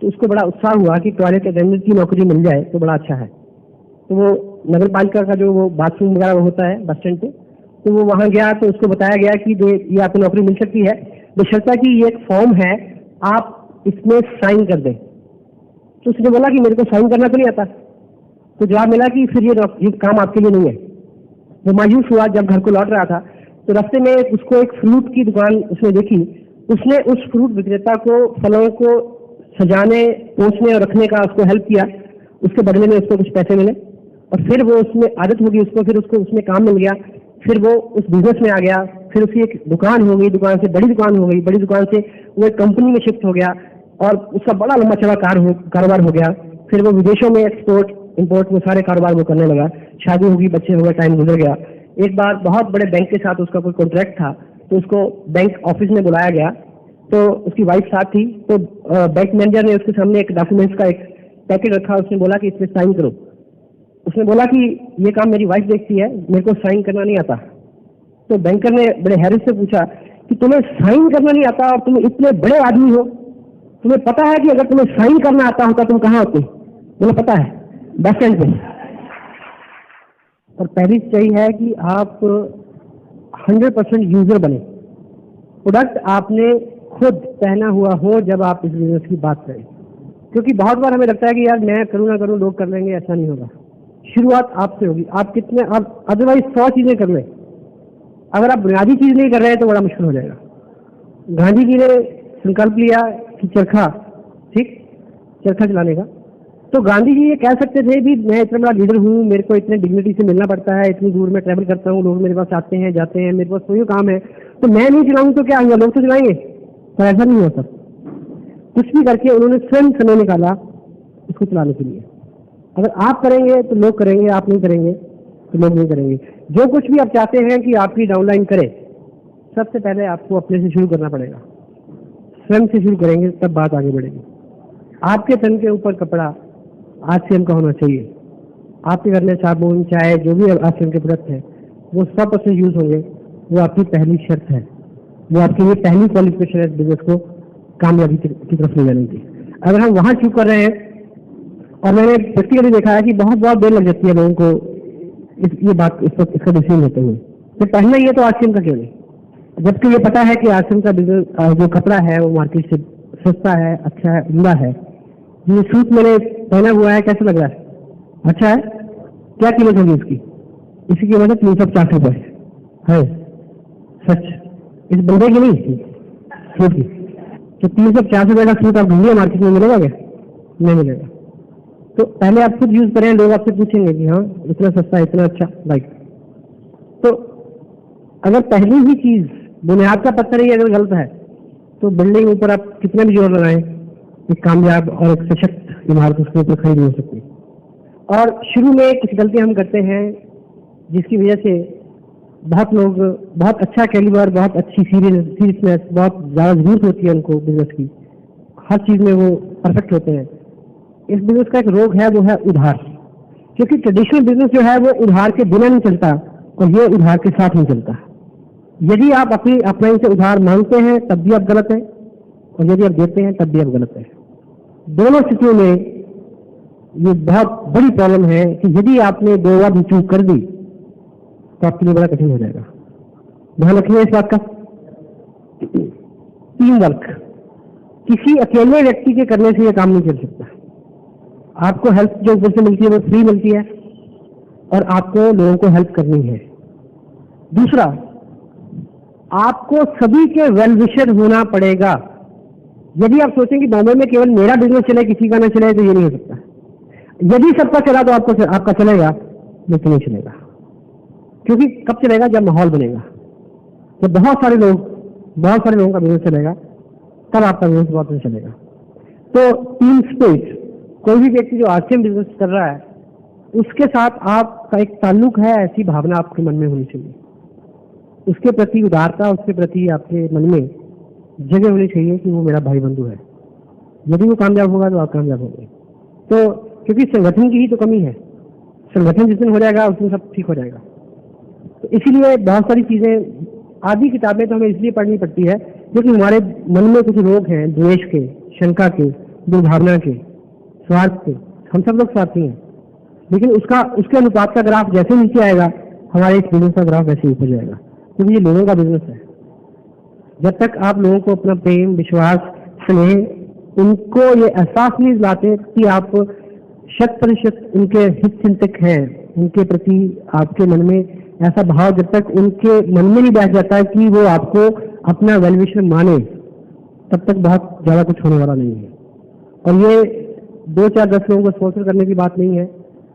तो उसको बड़ा उत्साह हुआ कि टॉयलेट अटेंडेंट की नौकरी मिल जाए तो बड़ा अच्छा है। तो वो नगर पालिका का जो वो बाथरूम वगैरह होता है बस स्टैंड पे, तो वो वहां गया तो उसको बताया गया कि ये आपको नौकरी मिल सकती है, बशर्ते कि ये एक फॉर्म है, आप इसमें साइन कर दें। तो उसने बोला कि मेरे को साइन करना तो नहीं आता। तो जवाब मिला कि फिर ये काम आपके लिए नहीं है। वो मायूस हुआ। जब घर को लौट रहा था तो रास्ते में उसको एक फ्रूट की दुकान उसने देखी। उसने उस फ्रूट विक्रेता को फलों को सजाने, पहुंचने और रखने का उसको हेल्प किया। उसके बदले में उसको कुछ पैसे मिले। और फिर वो उसमें आदत होगी उसको, फिर उसको उसमें काम मिल गया, फिर वो उस बिजनेस में आ गया, फिर उसकी एक दुकान हो गई, दुकान से बड़ी दुकान हो गई, बड़ी दुकान से वो एक कंपनी में शिफ्ट हो गया और उसका बड़ा लंबा चौड़ा कारोबार हो गया। फिर वो विदेशों में एक्सपोर्ट इंपोर्ट में सारे कारोबार वो करने लगा, शादी होगी, बच्चे हो गए, टाइम गुजर गया। एक बार बहुत बड़े बैंक के साथ उसका कोई कॉन्ट्रैक्ट था, तो उसको बैंक ऑफिस में बुलाया गया, तो उसकी वाइफ साथ थी, तो बैंक मैनेजर ने उसके सामने एक डॉक्यूमेंट्स का एक पैकेट रखा, उसने बोला कि इसमें साइन करो। उसने बोला कि ये काम मेरी वाइफ देखती है, मेरे को साइन करना नहीं आता। तो बैंकर ने बड़े हैरत से पूछा कि तुम्हें साइन करना नहीं आता और तुम इतने बड़े आदमी हो, तुम्हें पता है कि अगर तुम्हें साइन करना आता होता तुम कहाँ होते? बोला पता है, बस स्टैंड पे। और पहली चीज यही है कि आप 100% यूजर बने, प्रोडक्ट आपने खुद पहना हुआ हो जब आप इस बिजनेस की बात करें। क्योंकि बहुत बार हमें लगता है कि यार मैं करूँ ना करूँ लोग कर लेंगे, ऐसा नहीं होगा। शुरुआत आपसे होगी। आप कितने, आप अदरवाइज 100 चीजें कर लें, अगर आप बुनियादी चीज नहीं कर रहे हैं तो बड़ा मुश्किल हो जाएगा। गांधी जी ने संकल्प लिया कि चरखा, ठीक, चरखा चलाने का, तो गांधी जी ये कह सकते थे भी मैं इतना बड़ा लीडर हूँ, मेरे को इतने डिग्निटी से मिलना पड़ता है, इतनी दूर में ट्रैवल करता हूँ, लोग मेरे पास आते हैं जाते हैं, मेरे पास कोई काम है, तो मैं नहीं चलाऊँ तो क्या हुआ, लोग तो चलाएंगे। पर ऐसा नहीं होता। कुछ भी करके उन्होंने स्वयं समय निकाला इसको चलाने के लिए। अगर आप करेंगे तो लोग करेंगे, आप नहीं करेंगे तो लोग नहीं करेंगे। जो कुछ भी आप चाहते हैं कि आपकी डाउनलाइन करे, सबसे पहले आपको अपने से शुरू करना पड़ेगा। स्वयं से शुरू करेंगे तब बात आगे बढ़ेगी। आपके तन के ऊपर कपड़ा आरसीएम का होना चाहिए। आपके घर में साबुन, चाय, जो भी आरसीएम के प्रोडक्ट हैं वो 100% यूज होंगे। वो आपकी पहली शर्त है, वो आपके लिए पहली क्वालिफिकेशन है बिजनेस को कामयाबी की तरफ ले जाने की। अगर हम वहां शुरू कर रहे हैं, और मैंने प्रैक्टिकली देखा है कि बहुत देर लग जाती है लोगों को इसका डिसीजन लेते हुए, तो पहले ये तो आरसीएम का क्यों नहीं, जबकि ये पता है कि आरसीएम का बिजनेस जो कपड़ा है वो मार्केट से सस्ता है, अच्छा है, उम्दा है। ये सूट मैंने पहना हुआ है, कैसा लग रहा है? अच्छा है। क्या कीमत होगी इसकी? इसकी कीमत है 350 रुपए है। सच, इस बंदे की नहीं, सूट की। तो 350 रुपए का सूट आप ढूंढिए मार्केट में, मिलेगा क्या? नहीं मिलेगा। तो पहले आप खुद यूज करें, लोग आपसे पूछेंगे कि हाँ इतना सस्ता, इतना अच्छा, लाइक। तो अगर पहली ही चीज बुनियाद का पत्थर ही अगर गलत है तो बिल्डिंग ऊपर आप कितना भी जोर लगाएं, एक कामयाब और एक सशक्त इमारत उसके ऊपर खड़ी नहीं हो सकती। और शुरू में कुछ गलतियां हम करते हैं जिसकी वजह से बहुत लोग बहुत अच्छा कैलिबर, बहुत अच्छी सीरियसनेस, बहुत ज्यादा जरूरत होती है उनको बिजनेस की, हर चीज में वो परफेक्ट होते हैं। इस बिजनेस का एक रोग है, वो है उधार। क्योंकि ट्रेडिशनल बिजनेस जो है वो उधार के बिना नहीं चलता और ये उधार के साथ नहीं चलता। यदि आप अपने से उधार मांगते हैं तब भी आप गलत हैं, और यदि आप देते हैं तब भी आप गलत हैं। दोनों स्थितियों में ये बहुत बड़ी प्रॉब्लम है कि यदि आपने 2 बार चूक कर दी तो आपके लिए बड़ा कठिन हो जाएगा। ध्यान रखिए इस बात का। टीम वर्क, किसी अकेले व्यक्ति के करने से यह काम नहीं चल सकता। आपको हेल्प जो ऊपर से मिलती है वो फ्री मिलती है, और आपको लोगों को हेल्प करनी है। दूसरा, आपको सभी के वेल विशर होना पड़ेगा। यदि आप सोचें कि बॉम्बे में केवल मेरा बिजनेस चले, किसी का ना चले, तो ये नहीं हो सकता। यदि सबका चला तो आपका चलेगा, लेकिन नहीं चलेगा। क्योंकि कब चलेगा? जब माहौल बनेगा, जब बहुत सारे लोगों का बिजनेस चलेगा, तब आपका बिजनेस बहुत अच्छा चलेगा। तो टीम स्पिरिट, कोई भी व्यक्ति जो आरसीएम बिजनेस कर रहा है उसके साथ आपका एक ताल्लुक है, ऐसी भावना आपके मन में होनी चाहिए। उसके प्रति उदारता, उसके प्रति आपके मन में जगह होनी चाहिए कि वो मेरा भाई बंधु है। यदि वो कामयाब होगा तो आप कामयाब होंगे। तो क्योंकि संगठन की ही तो कमी है, संगठन जिस दिन हो जाएगा उस दिन सब ठीक हो जाएगा। तो इसीलिए बहुत सारी चीजें, आधी किताबें तो हमें इसलिए पढ़नी पड़ती है क्योंकि हमारे मन में कुछ रोग हैं, द्वेष के, शंका के, दुर्भावना के, स्वार्थ के। हम सब लोग स्वार्थी हैं, लेकिन उसके अनुपात का ग्राफ जैसे नीचे आएगा, हमारे इस बिजनेस का ग्राफ वैसे ऊपर जाएगा, क्योंकि ये लोगों का बिजनेस है। जब तक आप लोगों को अपना प्रेम, विश्वास, स्नेह, उनको ये एहसास नहीं दिलाते कि आप 100% उनके हित चिंतक हैं, उनके प्रति आपके मन में ऐसा भाव जब तक उनके मन में नहीं बैठ जाता है कि वो आपको अपना वेलविशर माने, तब तक बहुत ज्यादा कुछ होने वाला नहीं है। और ये 2, 4, 10 लोगों को स्पॉन्सर करने की बात नहीं है,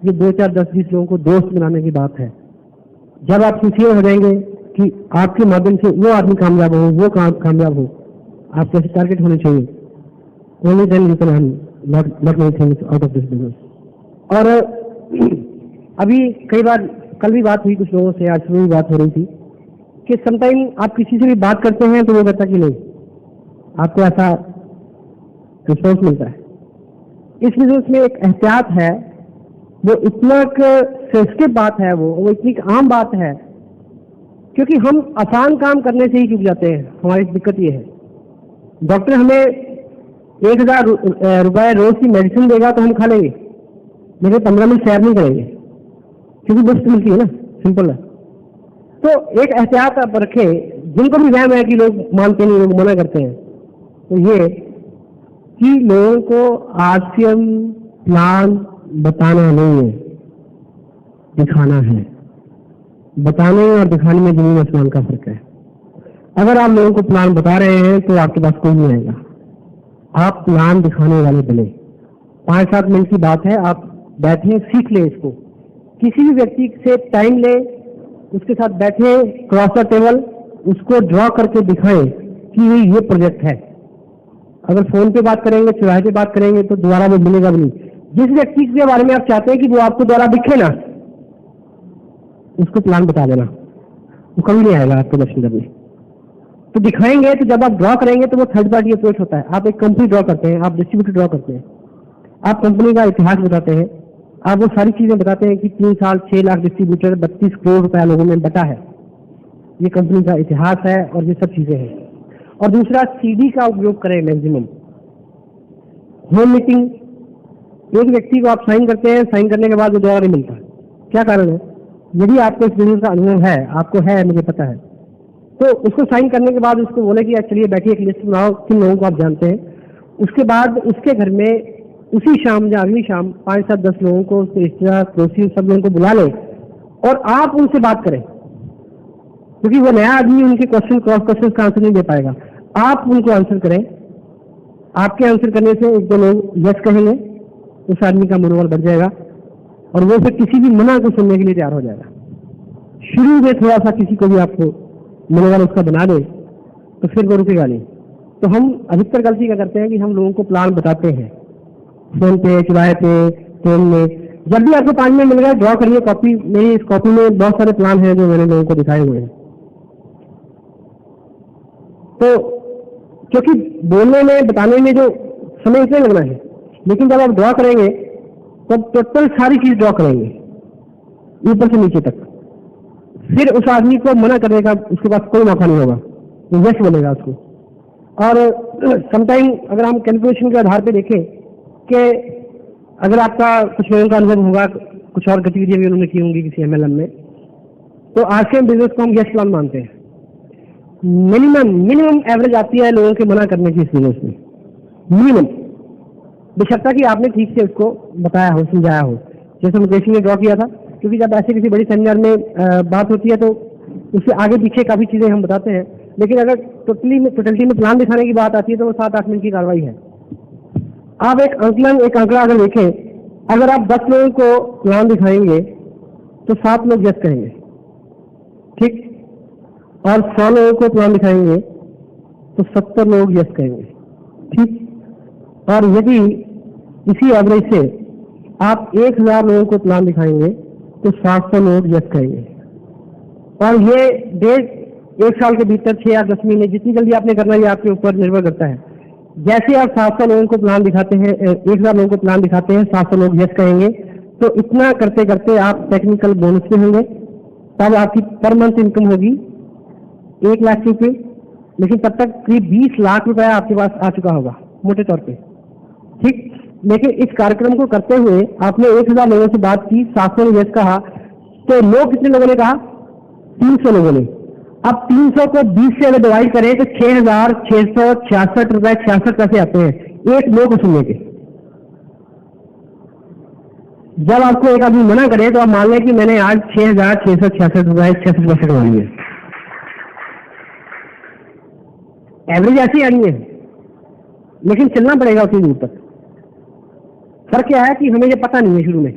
ये 2, 4, 10, 20 लोगों को दोस्त बनाने की बात है। जब आप सिंसियर हो जाएंगे कि आपके माध्यम से वो आदमी कामयाब हो, वो कामयाब हो, आप कैसे टारगेट होने चाहिए, only then you can earn lot many things out of this business. और अभी कई बार कल भी बात हुई कुछ लोगों से, आज भी बात हो रही थी कि समटाइम आप किसी से भी बात करते हैं तो वो कहता कि नहीं, आपको ऐसा रिस्पॉन्स मिलता है। इस बिजनेस में एक एहतियात है, वो इतना सेंसिटिव बात है, वो इतनी आम बात है, क्योंकि हम आसान काम करने से ही चूक जाते हैं। हमारी दिक्कत ये है, डॉक्टर हमें 1000 रुपए रोज की मेडिसिन देगा तो हम खा लेंगे, लेकिन 15 मिनट सैर नहीं करेंगे, क्योंकि मुफ्त मिलती है ना, सिंपल है। तो एक एहतियात आप रखें, जिनको भी वहम है कि लोग मानते नहीं, लोग मना करते हैं, तो ये कि लोगों को आरसीएम प्लान बताना नहीं है, दिखाना है। बताने और दिखाने में जमीन आसमान का फर्क है। अगर आप लोगों को प्लान बता रहे हैं तो आपके पास कोई नहीं आएगा, आप प्लान दिखाने वाले बने। 5-7 मिनट की बात है, आप बैठे सीख ले इसको। किसी भी व्यक्ति से टाइम ले, उसके साथ बैठे क्रॉस द टेबल, उसको ड्रॉ करके दिखाएं कि ये प्रोजेक्ट है। अगर फोन पे बात करेंगे, चौराहे पे बात करेंगे तो दोबारा वो मिलेगा भी नहीं। जिस व्यक्ति के बारे में आप चाहते हैं कि वो आपको दोबारा दिखे ना, उसको प्लान बता देना, वो कभी नहीं आएगा आपको दर्शन करने। तो दिखाएंगे, तो जब आप ड्रॉ करेंगे तो वो थर्ड पार्टी अप्रोच होता है। आप एक कंपनी ड्रॉ करते हैं, आप डिस्ट्रीब्यूटर ड्रॉ करते हैं, आप कंपनी का इतिहास बताते हैं, आप वो सारी चीजें बताते हैं कि 3 साल 6 लाख डिस्ट्रीब्यूटर 32 करोड़ रुपया लोगों में बटा है, ये कंपनी का इतिहास है और ये सब चीजें हैं। और दूसरा, सीडी का उपयोग करें मैक्सिमम। होम मीटिंग, एक व्यक्ति को आप साइन करते हैं, साइन करने के बाद वो दोबारा नहीं मिलता। क्या कारण है? यदि आपको इस बिजनेस का अनुभव है, आपको है, मुझे पता है, तो उसको साइन करने के बाद उसको बोले कि चलिए बैठिए, एक लिस्ट बनाओ किन लोगों को आप जानते हैं। उसके बाद उसके घर में उसी शाम या अगली शाम 5, 7, 10 लोगों को, उसके रिश्तेदार, पड़ोसी, सब लोगों को बुला लें और आप उनसे बात करें, क्योंकि वो नया आदमी उनके क्वेश्चन, क्रॉस क्वेश्चन का आंसर नहीं दे पाएगा। आप उनको आंसर करें, आपके आंसर करने से 1-2 लोग यस कहेंगे, उस आदमी का मनोबल बढ़ जाएगा और वो फिर किसी भी मना को सुनने के लिए तैयार हो जाएगा। शुरू में थोड़ा सा किसी को भी आपको मनोबल उसका बना दे तो फिर वो रुकेगा नहीं। तो हम अधिकतर गलती क्या करते हैं कि हम लोगों को प्लान बताते हैं, फोन पे, चौराहे पे, ट्रेन में। जब भी आपको 5 मिनट मिल गए, ड्रॉ करिए कॉपी। मेरी इस कॉपी में बहुत सारे प्लान हैं जो मैंने लोगों को दिखाए हुए हैं। तो क्योंकि बोलने में, बताने में जो समय इसलिए लगना है, लेकिन जब आप ड्रॉ करेंगे तब टोटल सारी चीज ड्रॉ करेंगे ऊपर से नीचे तक, फिर उस आदमी को मना करने का उसके पास कोई मौका नहीं होगा, वो यस बोलेगा उसको। और समटाइम अगर हम कैलकुलेशन के आधार पे देखें कि अगर आपका कुछ लोगों का अनुभव होगा, कुछ और गतिविधियां भी उन्होंने की होंगी किसी एमएलएम में, तो आरसीएम बिजनेस को हम यस प्लान मानते हैं। मिनिमम एवरेज आती है लोगों के मना करने की इस बिजनेस में, मिनिमम, बेशर्ता कि आपने ठीक से उसको बताया हो, समझाया हो, जैसे मुकेश ने ड्रॉ किया था। क्योंकि जब ऐसे किसी बड़ी सेमिनार में बात होती है तो उससे आगे पीछे काफी चीजें हम बताते हैं, लेकिन अगर टोटलिटी में प्लान दिखाने की बात आती है तो वो 7-8 मिनट की कार्रवाई है। आप एक आंकड़ा अगर देखें, अगर आप 10 लोगों को प्लान दिखाएंगे तो 7 लोग यस कहेंगे, ठीक, और 100 लोगों को प्लान दिखाएंगे तो 70 लोग यस कहेंगे, ठीक। और यदि इसी एवरेज से आप 1000 लोगों को प्लान दिखाएंगे तो 700 लोग यस कहेंगे। और ये 1 साल के भीतर 6 या 10 महीने, जितनी जल्दी आपने करना है ये आपके ऊपर निर्भर करता है। जैसे आप 700 लोगों को प्लान दिखाते हैं, 1000 लोगों को प्लान दिखाते हैं, 700 लोग यस कहेंगे, तो इतना करते करते आप टेक्निकल बोनस में होंगे। तब आपकी पर मंथ इनकम होगी 1 लाख रुपए, लेकिन तब तक करीब 20 लाख रुपया आपके पास आ चुका होगा मोटे तौर पे, ठीक। लेकिन इस कार्यक्रम को करते हुए आपने 1000 लोगों से बात की, 700 ने यस कहा, तो लोग कितने लोगों ने कहा? 300 लोगों ने। अब 300 को 20 से अगर डिवाइड करें तो 6666 रुपए 66 पैसे आते हैं एक लोग को सुनने के। जब आपको एक आदमी मना करे तो आप मान लें कि मैंने आज 6666 रुपए 66 पैसे कमा लिए। एवरेज ऐसी आनी है, लेकिन चलना पड़ेगा उतनी दूर तक। फर्क क्या है कि हमें ये पता नहीं है शुरू में,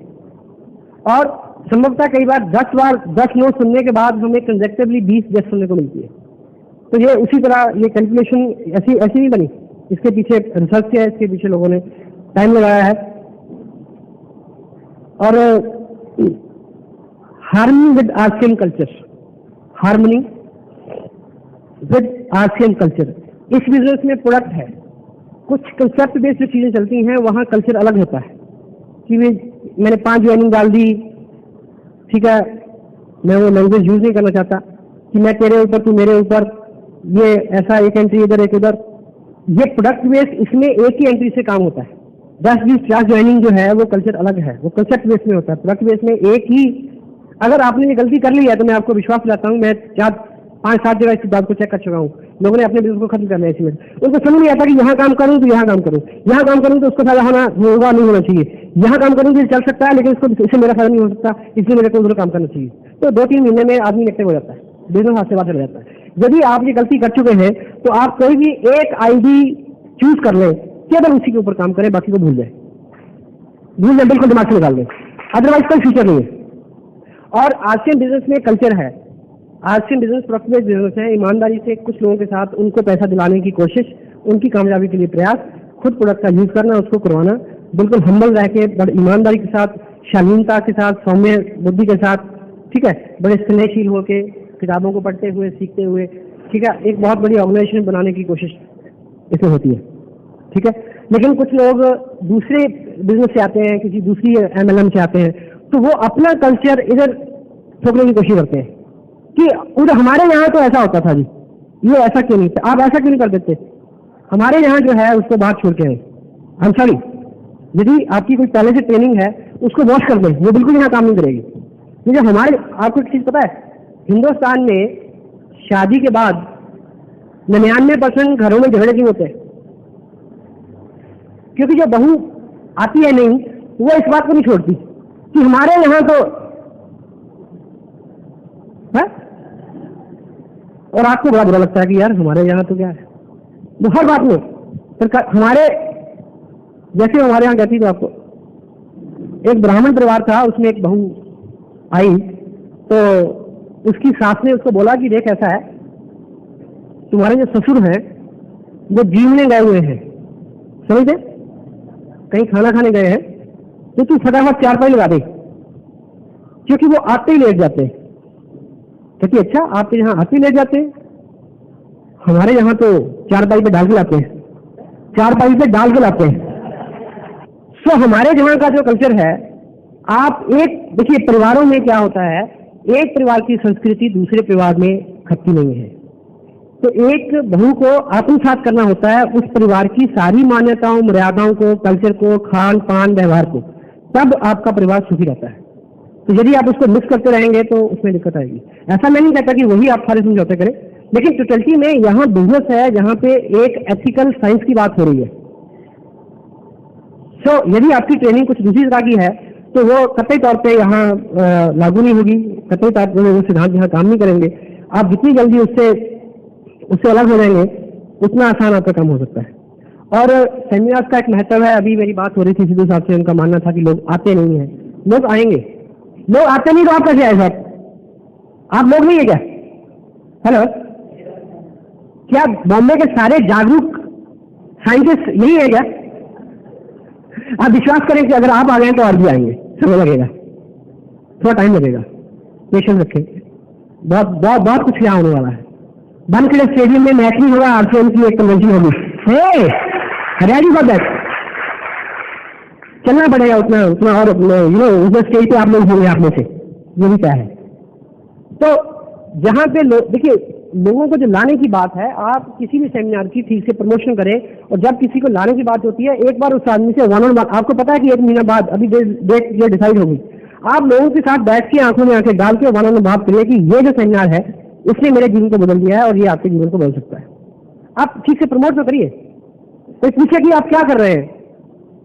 और संभवतः कई बार 10 नो सुनने के बाद हमें कंजेक्टिवली 20 यस सुनने को मिलती है। तो ये उसी तरह ये कैलकुलेशन ऐसी नहीं बनी, इसके पीछे रिसर्च है, इसके पीछे लोगों ने टाइम लगाया है। और harmony with RCM culture, harmony with RCM culture, इस बिजनेस में प्रोडक्ट है, कुछ कंसेप्ट बेस्ड चीजें चलती हैं, वहां कल्चर अलग होता है कि मैंने 5 ज्वाइनिंग डाल दी, ठीक है, मैं वो लैंग्वेज यूज नहीं करना चाहता कि मैं तेरे ऊपर तू मेरे ऊपर, ये ऐसा एक एंट्री इधर एक उधर, ये प्रोडक्ट बेस, इसमें एक ही एंट्री से काम होता है। 10-20-50 ज्वाइनिंग जो है वो कल्चर अलग है, वो कंसेप्ट बेस में होता है। प्रोडक्ट बेस में एक ही, अगर आपने ये गलती कर ली है तो मैं आपको विश्वास दिलाता हूँ, मैं 5-7 जगह इस बात को चेक कर चुका हूँ, लोगों ने अपने बिजनेस को खत्म करना है इसी में। उनको समझ नहीं आता कि यहाँ काम करूँ तो यहाँ काम करूँ, यहाँ काम करूँ तो उसको फायदा होगा नहीं होना चाहिए, यहाँ काम करूँ तो चल सकता है लेकिन इससे मेरा फायदा नहीं हो सकता, इसलिए मेरे को उधर काम करना चाहिए। तो 2-3 महीने में आदमी एक्टिव हो जाता है, बिजनेस हाथ से बाहर चला जाता है। यदि आप ये गलती कर चुके हैं तो आप कोई भी एक आईडी चूज कर लें, केवल उसी के ऊपर काम करें, बाकी को भूल जाए, बिल्कुल दिमाग से निकाल दें, अदरवाइज कोई फ्यूचर नहीं है। और आरसीएम बिजनेस में कल्चर है, RCM business product based business है, ईमानदारी से कुछ लोगों के साथ उनको पैसा दिलाने की कोशिश, उनकी कामयाबी के लिए प्रयास, खुद प्रोडक्ट का यूज करना, उसको करवाना, बिल्कुल हम्बल रह के, बड़ी ईमानदारी के साथ, शालीनता के साथ, सौम्य बुद्धि के साथ, ठीक है, बड़े स्नेहशील होके, किताबों को पढ़ते हुए, सीखते हुए, ठीक है, एक बहुत बड़ी ऑर्गेनाइजेशन बनाने की कोशिश इसमें होती है, ठीक है। लेकिन कुछ लोग दूसरे बिजनेस से आते हैं, किसी दूसरी एमएलएम से आते हैं, तो वो अपना कल्चर इधर थोपने की कोशिश करते हैं कि उधर हमारे यहाँ तो ऐसा होता था जी, ये ऐसा क्यों नहीं, आप ऐसा क्यों नहीं कर देते, हमारे यहाँ जो है उसको बात छोड़ के आए। हम सॉरी, यदि आपकी कोई पहले से ट्रेनिंग है उसको वॉश कर दें, वो बिल्कुल यहाँ काम नहीं करेगी। क्योंकि हमारे, आपको एक चीज पता है, हिंदुस्तान में शादी के बाद 99% घरों में झगड़े क्यों होते हैं? क्योंकि जो बहू आती है नहीं, वो इस बात को नहीं छोड़ती कि हमारे यहाँ तो है, और आपको बड़ा बुरा लगता है कि यार हमारे यहाँ तो क्या है, वो हर बात में। तो हमारे जैसे हमारे यहाँ कहती, तो आपको एक ब्राह्मण परिवार था, उसमें एक बहू आई, तो उसकी सास ने उसको बोला कि देख ऐसा है, तुम्हारे जो ससुर हैं वो जीवने गए हुए हैं, समझते, कहीं खाना खाने गए हैं, तो तू फटाफट 4 लगा दे, क्योंकि वो आते ही लेट जाते हैं। कहती अच्छा, आपके यहाँ आते ही लेट जाते हैं, हमारे यहाँ तो 4 पे डाल के लाते हैं, 4 पे डाल के लाते हैं। सो हमारे यहाँ का जो कल्चर है, आप एक देखिए, परिवारों में क्या होता है, एक परिवार की संस्कृति दूसरे परिवार में खपती नहीं है, तो एक बहू को आत्मसात करना होता है उस परिवार की सारी मान्यताओं, मर्यादाओं को, कल्चर को, खान पान, व्यवहार को, तब आपका परिवार सुखी रहता है। तो यदि आप उसको मिक्स करते रहेंगे तो उसमें दिक्कत आएगी। ऐसा मैं नहीं कहता कि वही आप सारे समझौते करें, लेकिन टोटलिटी में यहाँ बिजनेस है जहाँ पे एक एथिकल साइंस की बात हो रही है। सो यदि आपकी ट्रेनिंग कुछ दूसरी तरह की है तो वो कतई तौर पे यहाँ लागू नहीं होगी, कतई तौर पे वो सिद्धांत यहाँ काम नहीं करेंगे। आप जितनी जल्दी उससे अलग हो जाएंगे उतना आसान आपका काम हो सकता है। और सेमिनार्स का एक महत्व है। अभी मेरी बात हो रही थी सिद्धू साहब से, उनका मानना था कि लोग आते नहीं हैं। लोग आएंगे, लोग आते नहीं तो आप कैसे आए साहब? आप लोग नहीं है क्या? हेलो, क्या बॉम्बे के सारे जागरूक साइंटिस्ट यही है क्या? आप विश्वास करें कि अगर आप आ गए तो और भी आएंगे, समय लगेगा, थोड़ा टाइम लगेगा, पेशेंस रखें। बहुत बहुत बहुत कुछ यहाँ होने वाला है। बनखेड़े स्टेडियम में मैच नहीं होगा, आरसीएम की एक कन्वेंशन होगी। हरियाणी फॉर दैट, चलना पड़ेगा उतना उतना, और उस स्टेज पे आप लोग होंगे, आप में से ये भी क्या है। तो जहाँ पे देखिए, लोगों को जो लाने की बात है, आप किसी भी सेमिनार की ठीक से प्रमोशन करें, और जब किसी को लाने की बात होती है, एक बार उस आदमी से वन ऑन वन, आपको पता है कि 1 महीना बाद अभी डेट ये डिसाइड होगी, आप लोगों के साथ बैठ के आंखों में आंखें डाल के वन ऑन वन बात करिए कि ये जो सेमिनार है उसने मेरे जीवन को बदल दिया है और ये आपके जीवन को बदल सकता है। आप ठीक से प्रमोट तो करिए। कोई पूछे कि आप क्या कर रहे हैं,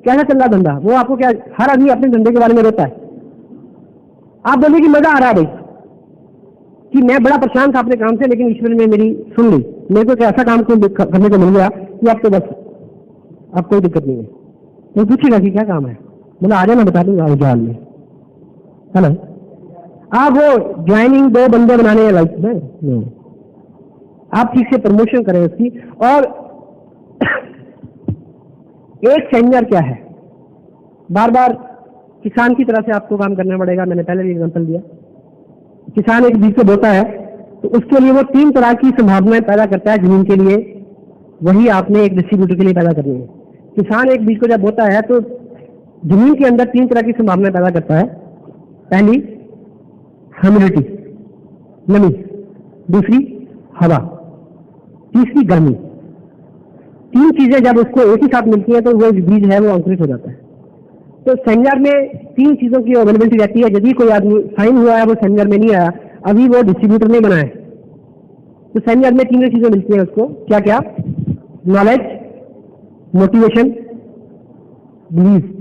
कैसा चल रहा धंधा, वो आपको क्या, हर आदमी अपने धंधे के बारे में रोता है। आप बोलिए कि मजा आ रहा है भाई, कि मैं बड़ा परेशान था अपने काम से, लेकिन ईश्वर ने मेरी सुन ली, मेरे को ऐसा काम करने को मिल गया कि अब तो बस अब कोई दिक्कत नहीं है। वो पूछेगा कि क्या काम है, बोला आ जाना, बता दूंगा उस हाल में। हेलो, आप वो ज्वाइनिंग 2 बंदे बनाने हैं लाइफ में, नहीं, आप ठीक से प्रमोशन करें उसकी। और एक सेमिनार क्या है, बार बार किसान की तरह से आपको काम करना पड़ेगा। मैंने पहले भी एग्जांपल दिया, किसान एक बीज को बोता है तो उसके लिए वो 3 तरह की संभावनाएं पैदा करता है जमीन के लिए, वही आपने एक डिस्ट्रीब्यूटर के लिए पैदा करनी है। किसान एक बीज को जब बोता है तो जमीन के अंदर 3 तरह की संभावनाएं पैदा करता है। पहली ह्यूमिडिटी, नमी, दूसरी हवा, तीसरी गर्मी। 3 चीजें जब उसको एक ही साथ मिलती हैं तो वो बीज है वो अंकुरित हो जाता है। तो सेमिनार में 3 चीजों की अवेलेबिलिटी रहती है। यदि कोई आदमी साइन हुआ है वो सेमिनार में नहीं आया, अभी वो डिस्ट्रीब्यूटर नहीं बना है, तो सेमिनार में 3 चीजें मिलती हैं उसको। क्या क्या? Knowledge, motivation, believe.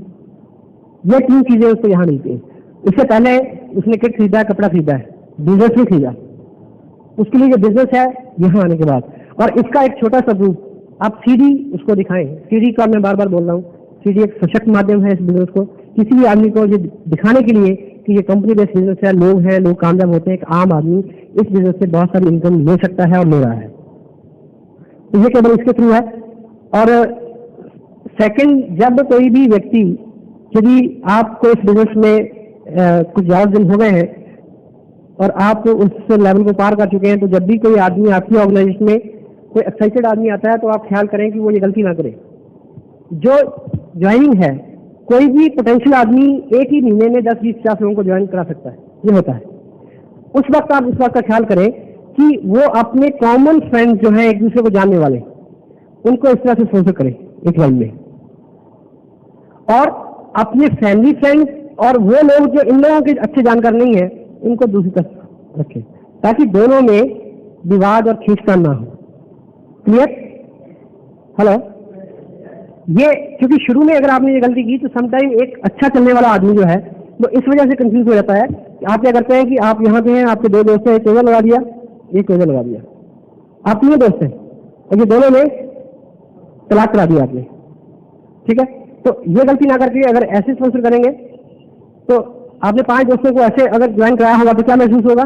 ये 3 चीजें उसको यहाँ मिलती हैं। इससे पहले उसने किट खरीदा है, कपड़ा खरीदा है, बिजनेस नहीं खरीदा। उसके लिए जो बिजनेस है यहाँ आने के बाद। और इसका एक छोटा सा प्रूफ आप सीडी उसको दिखाएं। सीडी का मैं बार बार बोल रहा हूँ, सीडी एक सशक्त माध्यम है इस बिजनेस को, किसी भी आदमी को ये दिखाने के लिए कि ये कंपनी बेस्ड बिजनेस है, लोग हैं, लोग कामयाब होते हैं, एक आम आदमी इस बिजनेस से बहुत सारी इनकम ले सकता है और ले रहा है। तो ये केवल इसके थ्रू है। और सेकंड, जब कोई भी व्यक्ति, यदि आपको इस बिजनेस में कुछ ज़्यादा दिन हो गए हैं और आप उस लेवल को पार कर चुके हैं, तो जब भी कोई आदमी आपकी ऑर्गेनाइजेशन में कोई एक्साइटेड आदमी आता है तो आप ख्याल करें कि वो ये गलती ना करे। जो ज्वाइनिंग है, कोई भी पोटेंशियल आदमी एक ही महीने में 10, 20, 50 लोगों को ज्वाइन करा सकता है, ये होता है। उस वक्त आप इस बात का ख्याल करें कि वो अपने कॉमन फ्रेंड्स जो हैं, एक दूसरे को जानने वाले, उनको इस तरह से स्पॉन्सर करें एक लाइन में, और अपने फैमिली फ्रेंड्स और वो लोग जो इन लोगों के अच्छे जानकार नहीं है उनको दूसरी तरफ रखें, ताकि दोनों में विवाद और खींचतान ना हो। क्लियर? हेलो, ये क्योंकि शुरू में अगर आपने ये गलती की तो समटाइम एक अच्छा चलने वाला आदमी जो है वो इस वजह से कंफ्यूज हो जाता है। आप क्या करते हैं कि आप यहाँ पे हैं, आपके 2 दोस्त हैं, एक केबल लगा दिया, एक केबल लगा दिया, आप 3 दोस्त हैं और ये दोनों में तलाक करा दिया आपने। ठीक है, तो ये गलती ना करके अगर ऐसे स्पॉन्सर करेंगे तो आपने 5 दोस्तों को ऐसे अगर ज्वाइन कराया होगा तो क्या महसूस होगा?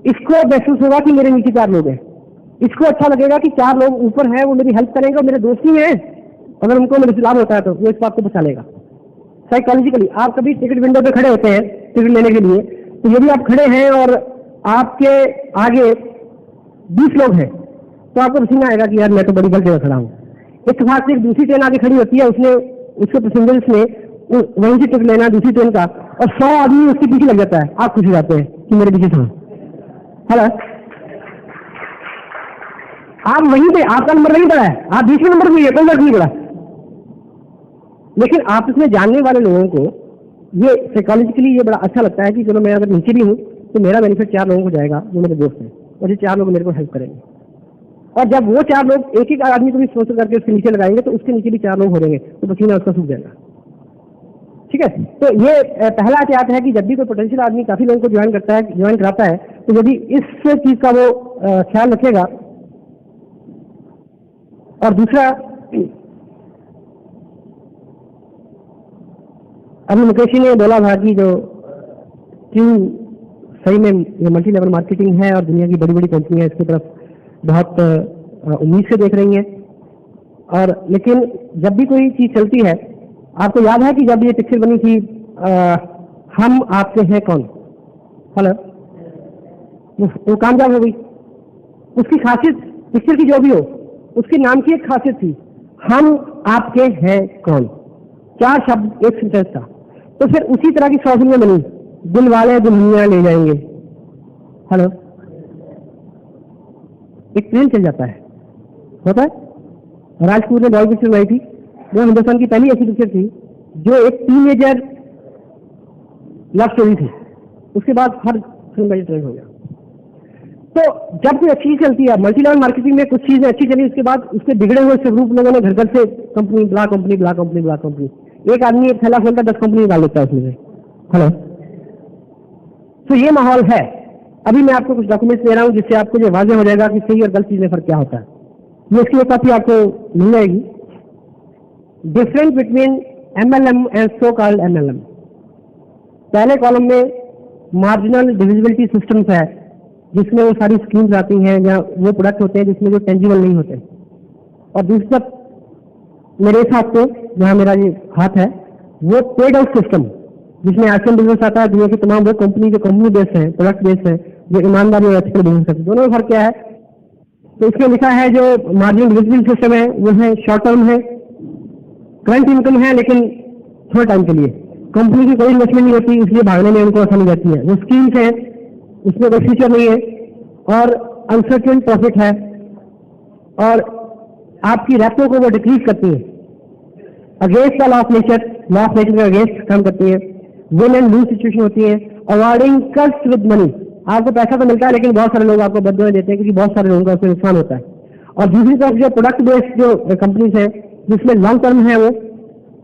इसको महसूस होगा कि मेरे नीचे 4 लोग हैं, इसको अच्छा लगेगा कि 4 लोग ऊपर हैं, वो मेरी हेल्प करेंगे और मेरे दोस्त ही हैं। अगर उनको मेरे खिलाफ होता है तो वो इस बात को बचा लेगा। साइकोलॉजिकली आप कभी टिकट विंडो पे खड़े होते हैं टिकट लेने के लिए, तो यदि आप खड़े हैं और आपके आगे 20 लोग हैं तो आपको पसीना आएगा कि यार मैं तो बड़ी गलत जगह खड़ा हूँ। इत्तेफाक से एक दूसरी ट्रेन आगे खड़ी होती है, उसने उसके पैसेंजर्स ने वहीं से टिकट लेना दूसरी ट्रेन का, और 100 आदमी उसके पीछे लग जाता है। आप खुश हो जाते हैं कि मेरे पीछे था। हेलो, आप वहीं पे, आपका नंबर नहीं पड़ा है, आप 20वें नंबर पे, कोई फर्क नहीं पड़ा। लेकिन आप इसमें जानने वाले लोगों को ये साइकोलॉजिकली ये बड़ा अच्छा लगता है कि चलो मैं अगर नीचे भी हूँ तो मेरा बेनिफिट 4 लोगों को जाएगा जो मेरे दोस्त हैं, और ये 4 लोग मेरे को हेल्प करेंगे। और जब वो 4 लोग एक आदमी को भी स्पॉन्सर करके उसके नीचे लगाएंगे तो उसके नीचे भी 4 लोग हो जाएंगे, तो पसीना उसका सूख जाएगा। ठीक है, तो ये पहला एहतियात है कि जब भी कोई पोटेंशियल आदमी काफी लोगों को ज्वाइन कराता है तो यदि इस चीज का वो ख्याल रखेगा। और दूसरा, अभी मुकेश जी ने बोला था कि जो क्यों सही में ये मल्टी लेवल मार्केटिंग है और दुनिया की बड़ी बड़ी कंपनियां इसकी तरफ बहुत उम्मीद से देख रही हैं। और लेकिन जब भी कोई चीज चलती है, आपको याद है कि जब ये पिक्चर बनी थी हम आपके हैं कौन, हेलो, वो कामयाब हो गई। उसकी खासियत, पिक्चर की जो भी हो, उसके नाम की एक खासियत थी, हम आपके हैं कौन, 4 शब्द एक सेंटेंस था। तो फिर उसी तरह की 100 फिल्में बनी, दिल वाले दुल्हनिया ले जाएंगे, हेलो, एक ट्रेन चल जाता है, होता है। राजपूत ने बॉय पिक्चर बनाई थी, वो हिंदुस्तान की पहली ऐसी पिक्चर थी जो एक टीनेजर लव स्टोरी थी। उसके बाद हर फिल्म का ट्रेंड हो गया। तो जब कोई अच्छी चीज चलती है, मल्टी लेवल मार्केटिंग में कुछ चीजें अच्छी चली, उसके बाद उसके बिगड़े हुए स्वरूप लोगों ने घर से कंपनी ब्ला कंपनी ब्ला कंपनी ब्ला कंपनी, एक आदमी एक थैला खोलकर 10 कंपनी डाल लेता है उसमें से, हेलो। तो ये माहौल है। अभी मैं आपको कुछ डॉक्यूमेंट्स दे रहा हूँ जिससे आपको ये वाज़ेह हो जाएगा कि सही और गलत चीज में फर्क क्या होता है। ये इसकी एक कॉपी आपको मिल जाएगी, difference between MLM and so called MLM। पहले कॉलम में मार्जिनल डिविजिबिलिटी सिस्टम्स है, जिसमें वो सारी स्कीम्स आती हैं या वो प्रोडक्ट होते हैं जिसमें जो टेंजिबल नहीं होते। और दूसरा मेरे हिसाब से जहाँ मेरा ये हाथ है वो पेड आउट सिस्टम, जिसमें एक्शन बिजनेस आता है। दुनिया की तमाम वो कंपनी जो कंपनी बेस्ड है, प्रोडक्ट बेस्ड है, जो ईमानदारी और एथिकल बिजनेस है, दोनों में फर्क क्या है? तो इसमें लिखा है जो मार्जिनल डिविजिबिलिटी सिस्टम है वो है शॉर्ट टर्म है, करंट इनकम है लेकिन थोड़े टाइम के लिए, कंपनी की कोई इन्वेस्टमेंट नहीं होती इसलिए भागने में उनको आसानी रहती है। वो स्कीम्स है उसमें कोई फ्यूचर नहीं है और अनसर्टेन प्रॉफिट है और आपकी रेपो को वो डिक्रीज करती है। Against the law of nature, law of nature के अगेंस्ट काम करती है। विन एंड लूज सिचुएशन होती है। अवॉर्डिंग कर्ज विद मनी, आपको पैसा तो मिलता है लेकिन बहुत सारे लोग आपको बदले देते हैं क्योंकि बहुत सारे लोगों का उसमें नुकसान होता है। और दूसरी तरफ जो प्रोडक्ट बेस्ड जो कंपनीज है जिसमें लॉन्ग टर्म है वो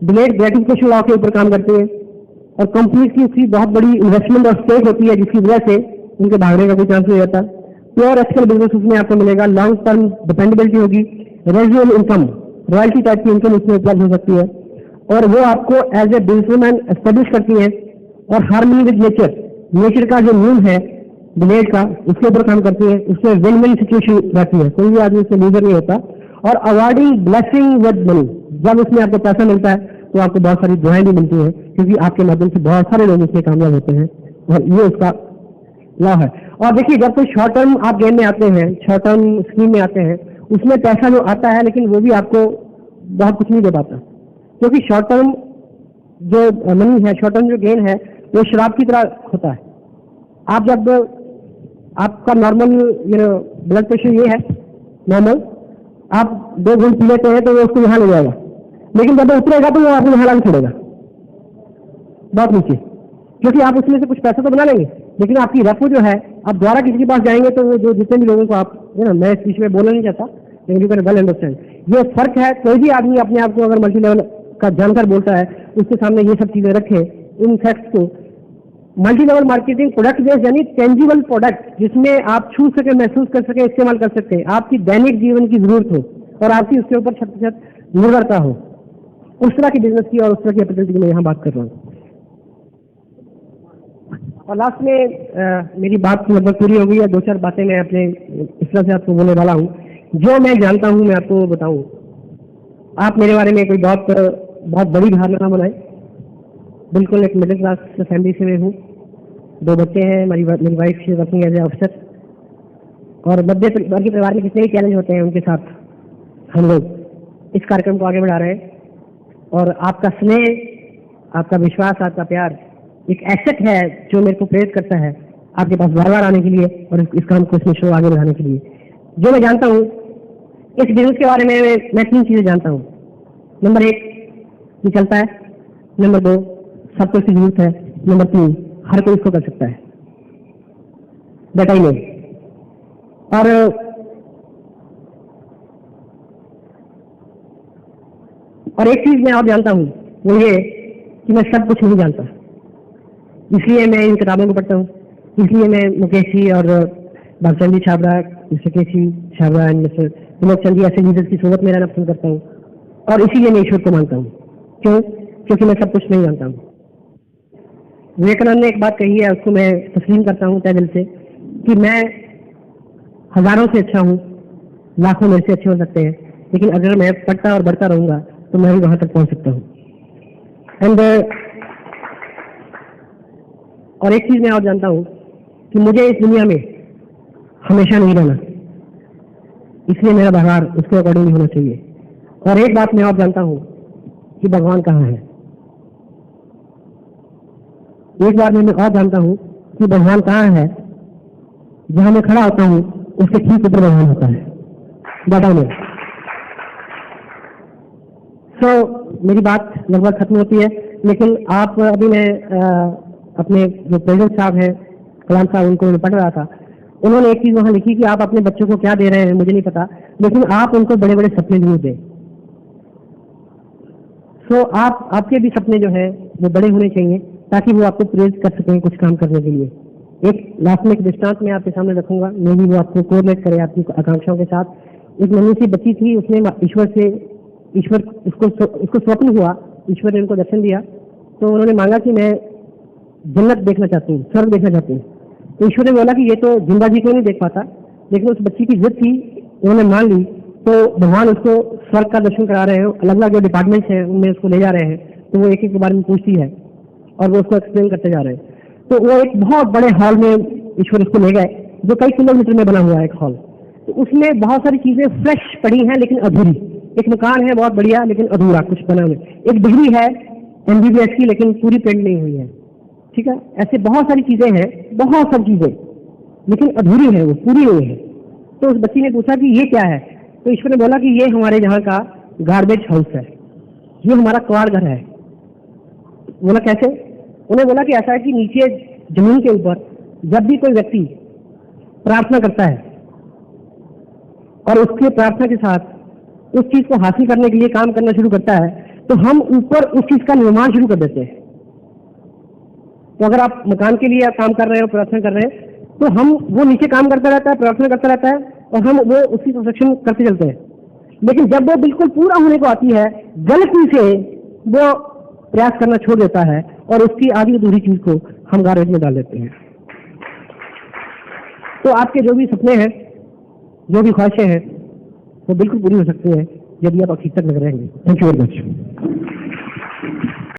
डिलेड ग्रेटिफिकेशन लॉ के ऊपर काम करती है और कंपनी की उसकी बहुत बड़ी इन्वेस्टमेंट और स्टेक होती है जिसकी वजह से उनके भागने का कोई चांस नहीं रहता। प्योर एथिकल बिजनेस उसमें आपको मिलेगा, लॉन्ग टर्म डिपेंडेबिलिटी होगी, रेजिडुअल इनकम रॉयल्टी टाइप की इनकम उसमें उपलब्ध हो सकती है और वो आपको एज ए बिजनेसमैन एस्टेब्लिश करती है और हार्मनी विद नेचर, नेचर का जो नियम है डिलेड का उसके ऊपर काम करती है। उसमें विन विन सिचुएशन रहती है, कोई भी आदमी उसमें लूजर नहीं होता। और अवॉर्डिंग ब्लेसिंग विद मनी, जब उसमें आपको पैसा मिलता है तो आपको बहुत सारी दुआएं भी मिलती हैं क्योंकि आपके माध्यम से बहुत सारे लोग उसमें कामयाब होते हैं और ये उसका लॉ है। और देखिए जब कोई शॉर्ट टर्म आप गेम में आते हैं, शॉर्ट टर्म स्कीम में आते हैं, उसमें पैसा जो आता है लेकिन वो भी आपको बहुत कुछ नहीं दे पाता क्योंकि शॉर्ट टर्म जो मनी है, शॉर्ट टर्म जो गेन है वो शराब की तरह होता है। आप जब आपका नॉर्मल ब्लड प्रेशर ये है नॉर्मल, आप 2 घूंट पी लेते हैं तो वो उसको यहाँ ले जाएगा, लेकिन जब वो उतरेगा तो वो आपको यहाँ लाके छोड़ेगा बहुत नीचे, क्योंकि आप उसमें से कुछ पैसा तो बना लेंगे लेकिन आपकी रेपो जो है, आप दोबारा किसी के पास जाएंगे तो वो जो जितने भी लोगों को आप मैं इस बीच में बोलना नहीं चाहता लेकिन यू कैन वेल अंडरस्टैंड ये फर्क है। कोई भी आदमी अपने आप को अगर मल्टी लेवल का जानकार बोलता है उसके सामने ये सब चीजें रखे इन फैक्ट्स को। Multi level marketing product based यानी टेंजिबल प्रोडक्ट जिसमें आप छू सके, महसूस कर सके, इस्तेमाल कर सकते हैं, आपकी दैनिक जीवन की जरूरत हो और आपकी उसके ऊपर 100% निर्भरता हो, उस तरह की बिजनेस की और उस तरह की अपॉर्चुनिटी की मैं यहाँ बात कर रहा हूँ। और लास्ट में मेरी बात लगभग पूरी हो गई है। 2-4 बातें मैं अपने इस तरह से आपको बोलने वाला हूँ जो मैं जानता हूँ, मैं आपको बताऊँ। आप मेरे बारे में कोई बहुत बड़ी धारणा ना बनाए। बिल्कुल एक मिडिल क्लास फैमिली से मैं हूँ, 2 बच्चे हैं, मेरी वाइफ से वर्किंग एज ए ऑफिसर। और मध्य वर्ग के परिवार में कितने ही चैलेंज होते हैं, उनके साथ हम लोग इस कार्यक्रम को आगे बढ़ा रहे हैं। और आपका स्नेह, आपका विश्वास, आपका प्यार एक एसेट है जो मेरे को प्रेरित करता है आपके पास बार बार आने के लिए और इस काम को, इसमें शो आगे बढ़ाने के लिए। जो मैं जानता हूँ इस बिजनेस के बारे में, मैं 3 चीजें जानता हूँ। नंबर 1 ये चलता है, नंबर 2 सबको इसकी जरूरत है, नंबर 3 हर कोई इसको कर सकता है। That I know. और एक चीज मैं और जानता हूँ वो ये कि मैं सब कुछ नहीं जानता, इसलिए मैं इन किताबों को पढ़ता हूँ, इसलिए मैं मुकेश जी और Bhagchand ji Chhabra, mister KC Chhabra and mister Vinod Chand ji ऐसे लीडर्स की सोबत में रहना पसंद करता हूँ और इसीलिए मैं ईश्वर को मानता हूँ। क्यों? क्योंकि मैं सब कुछ नहीं जानता हूँ। विवेकानंद ने एक बात कही है, उसको मैं तस्लीम करता हूँ तहे दिल से कि मैं हजारों से अच्छा हूँ, लाखों मेरे से अच्छे हो सकते हैं, लेकिन अगर मैं पढ़ता और बढ़ता रहूंगा तो मैं भी वहां तक पहुंच सकता हूँ। और एक चीज मैं और जानता हूँ कि मुझे इस दुनिया में हमेशा नहीं रहना, इसलिए मेरा व्यवहार उसके अकॉर्डिंग होना चाहिए। और एक बात मैं और जानता हूँ कि भगवान कहाँ है। एक बात मैं और जानता हूँ कि भगवान कहाँ है, जहां मैं खड़ा होता हूँ उसके ठीक ऊपर भगवान होता है। बताओ मैं मेरी बात लगभग खत्म होती है, लेकिन आप अभी मैं अपने जो प्रेसिडेंट साहब हैं कलाम साहब, उनको मैं पढ़ रहा था, उन्होंने एक चीज वहां लिखी कि आप अपने बच्चों को क्या दे रहे हैं मुझे नहीं पता, लेकिन आप उनको बड़े बड़े सपने जरूर दें। आपके भी सपने जो है वो बड़े होने चाहिए ताकि वो आपको प्रेरित कर सकें कुछ काम करने के लिए। एक लास्ट में एक दृष्टांत मैं आपके सामने रखूंगा, मे भी वो आपको कोरिलेट करे आपकी आकांक्षाओं के साथ। एक नन्ही सी बच्ची थी, उसने उसको स्वप्न हुआ, ईश्वर ने उनको दर्शन दिया, तो उन्होंने मांगा कि मैं जन्नत देखना चाहती हूँ, स्वर्ग देखना चाहती हूँ। तो ईश्वर ने बोला कि ये तो जिंदा जी को नहीं देख पाता, लेकिन उस बच्ची की जिद थी, उन्होंने मान ली, तो भगवान उसको स्वर्ग का दर्शन करा रहे हो, अलग अलग जो डिपार्टमेंट्स हैं उनमें उसको ले जा रहे हैं, तो वो एक एक के बारे में पूछती है और वो उसको एक्सप्लेन करते जा रहे हैं। तो वो एक बहुत बड़े हॉल में ईश्वर उसको ले गए, जो कई किलोमीटर में बना हुआ है एक हॉल। तो उसमें बहुत सारी चीजें फ्रेश पड़ी हैं लेकिन अधूरी। एक मकान है बहुत बढ़िया लेकिन अधूरा कुछ बना हुआ। एक डिग्री है MBBS की लेकिन पूरी पेंट नहीं हुई है, ठीक है। ऐसे बहुत सारी चीजें हैं, बहुत सारी चीजें, लेकिन अधूरी है, वो पूरी नहीं है। तो उस बच्ची ने पूछा कि ये क्या है? तो ईश्वर ने बोला कि ये हमारे यहाँ का गार्बेज हाउस है, ये हमारा कबाड़ घर है। बोला कैसे? उन्हें बोला कि ऐसा है कि नीचे जमीन के ऊपर जब भी कोई व्यक्ति प्रार्थना करता है और उसकी प्रार्थना के साथ उस चीज को हासिल करने के लिए काम करना शुरू करता है, तो हम ऊपर उस चीज का निर्माण शुरू कर देते हैं। तो अगर आप मकान के लिए काम कर रहे हो, प्रार्थना कर रहे हैं, तो हम वो नीचे काम करता रहता है, प्रार्थना करता रहता है और हम वो उसकी कंस्ट्रक्शन करते चलते हैं। लेकिन जब वो बिल्कुल पूरा होने को आती है, गलती से वो प्रयास करना छोड़ देता है और उसकी आधी अधूरी चीज को हम गार्बेज में डाल देते हैं। तो आपके जो भी सपने हैं, जो भी ख्वाहिशें हैं, वो बिल्कुल पूरी हो सकती हैं यदि आप हकीकत में रहेंगे। Thank you very much.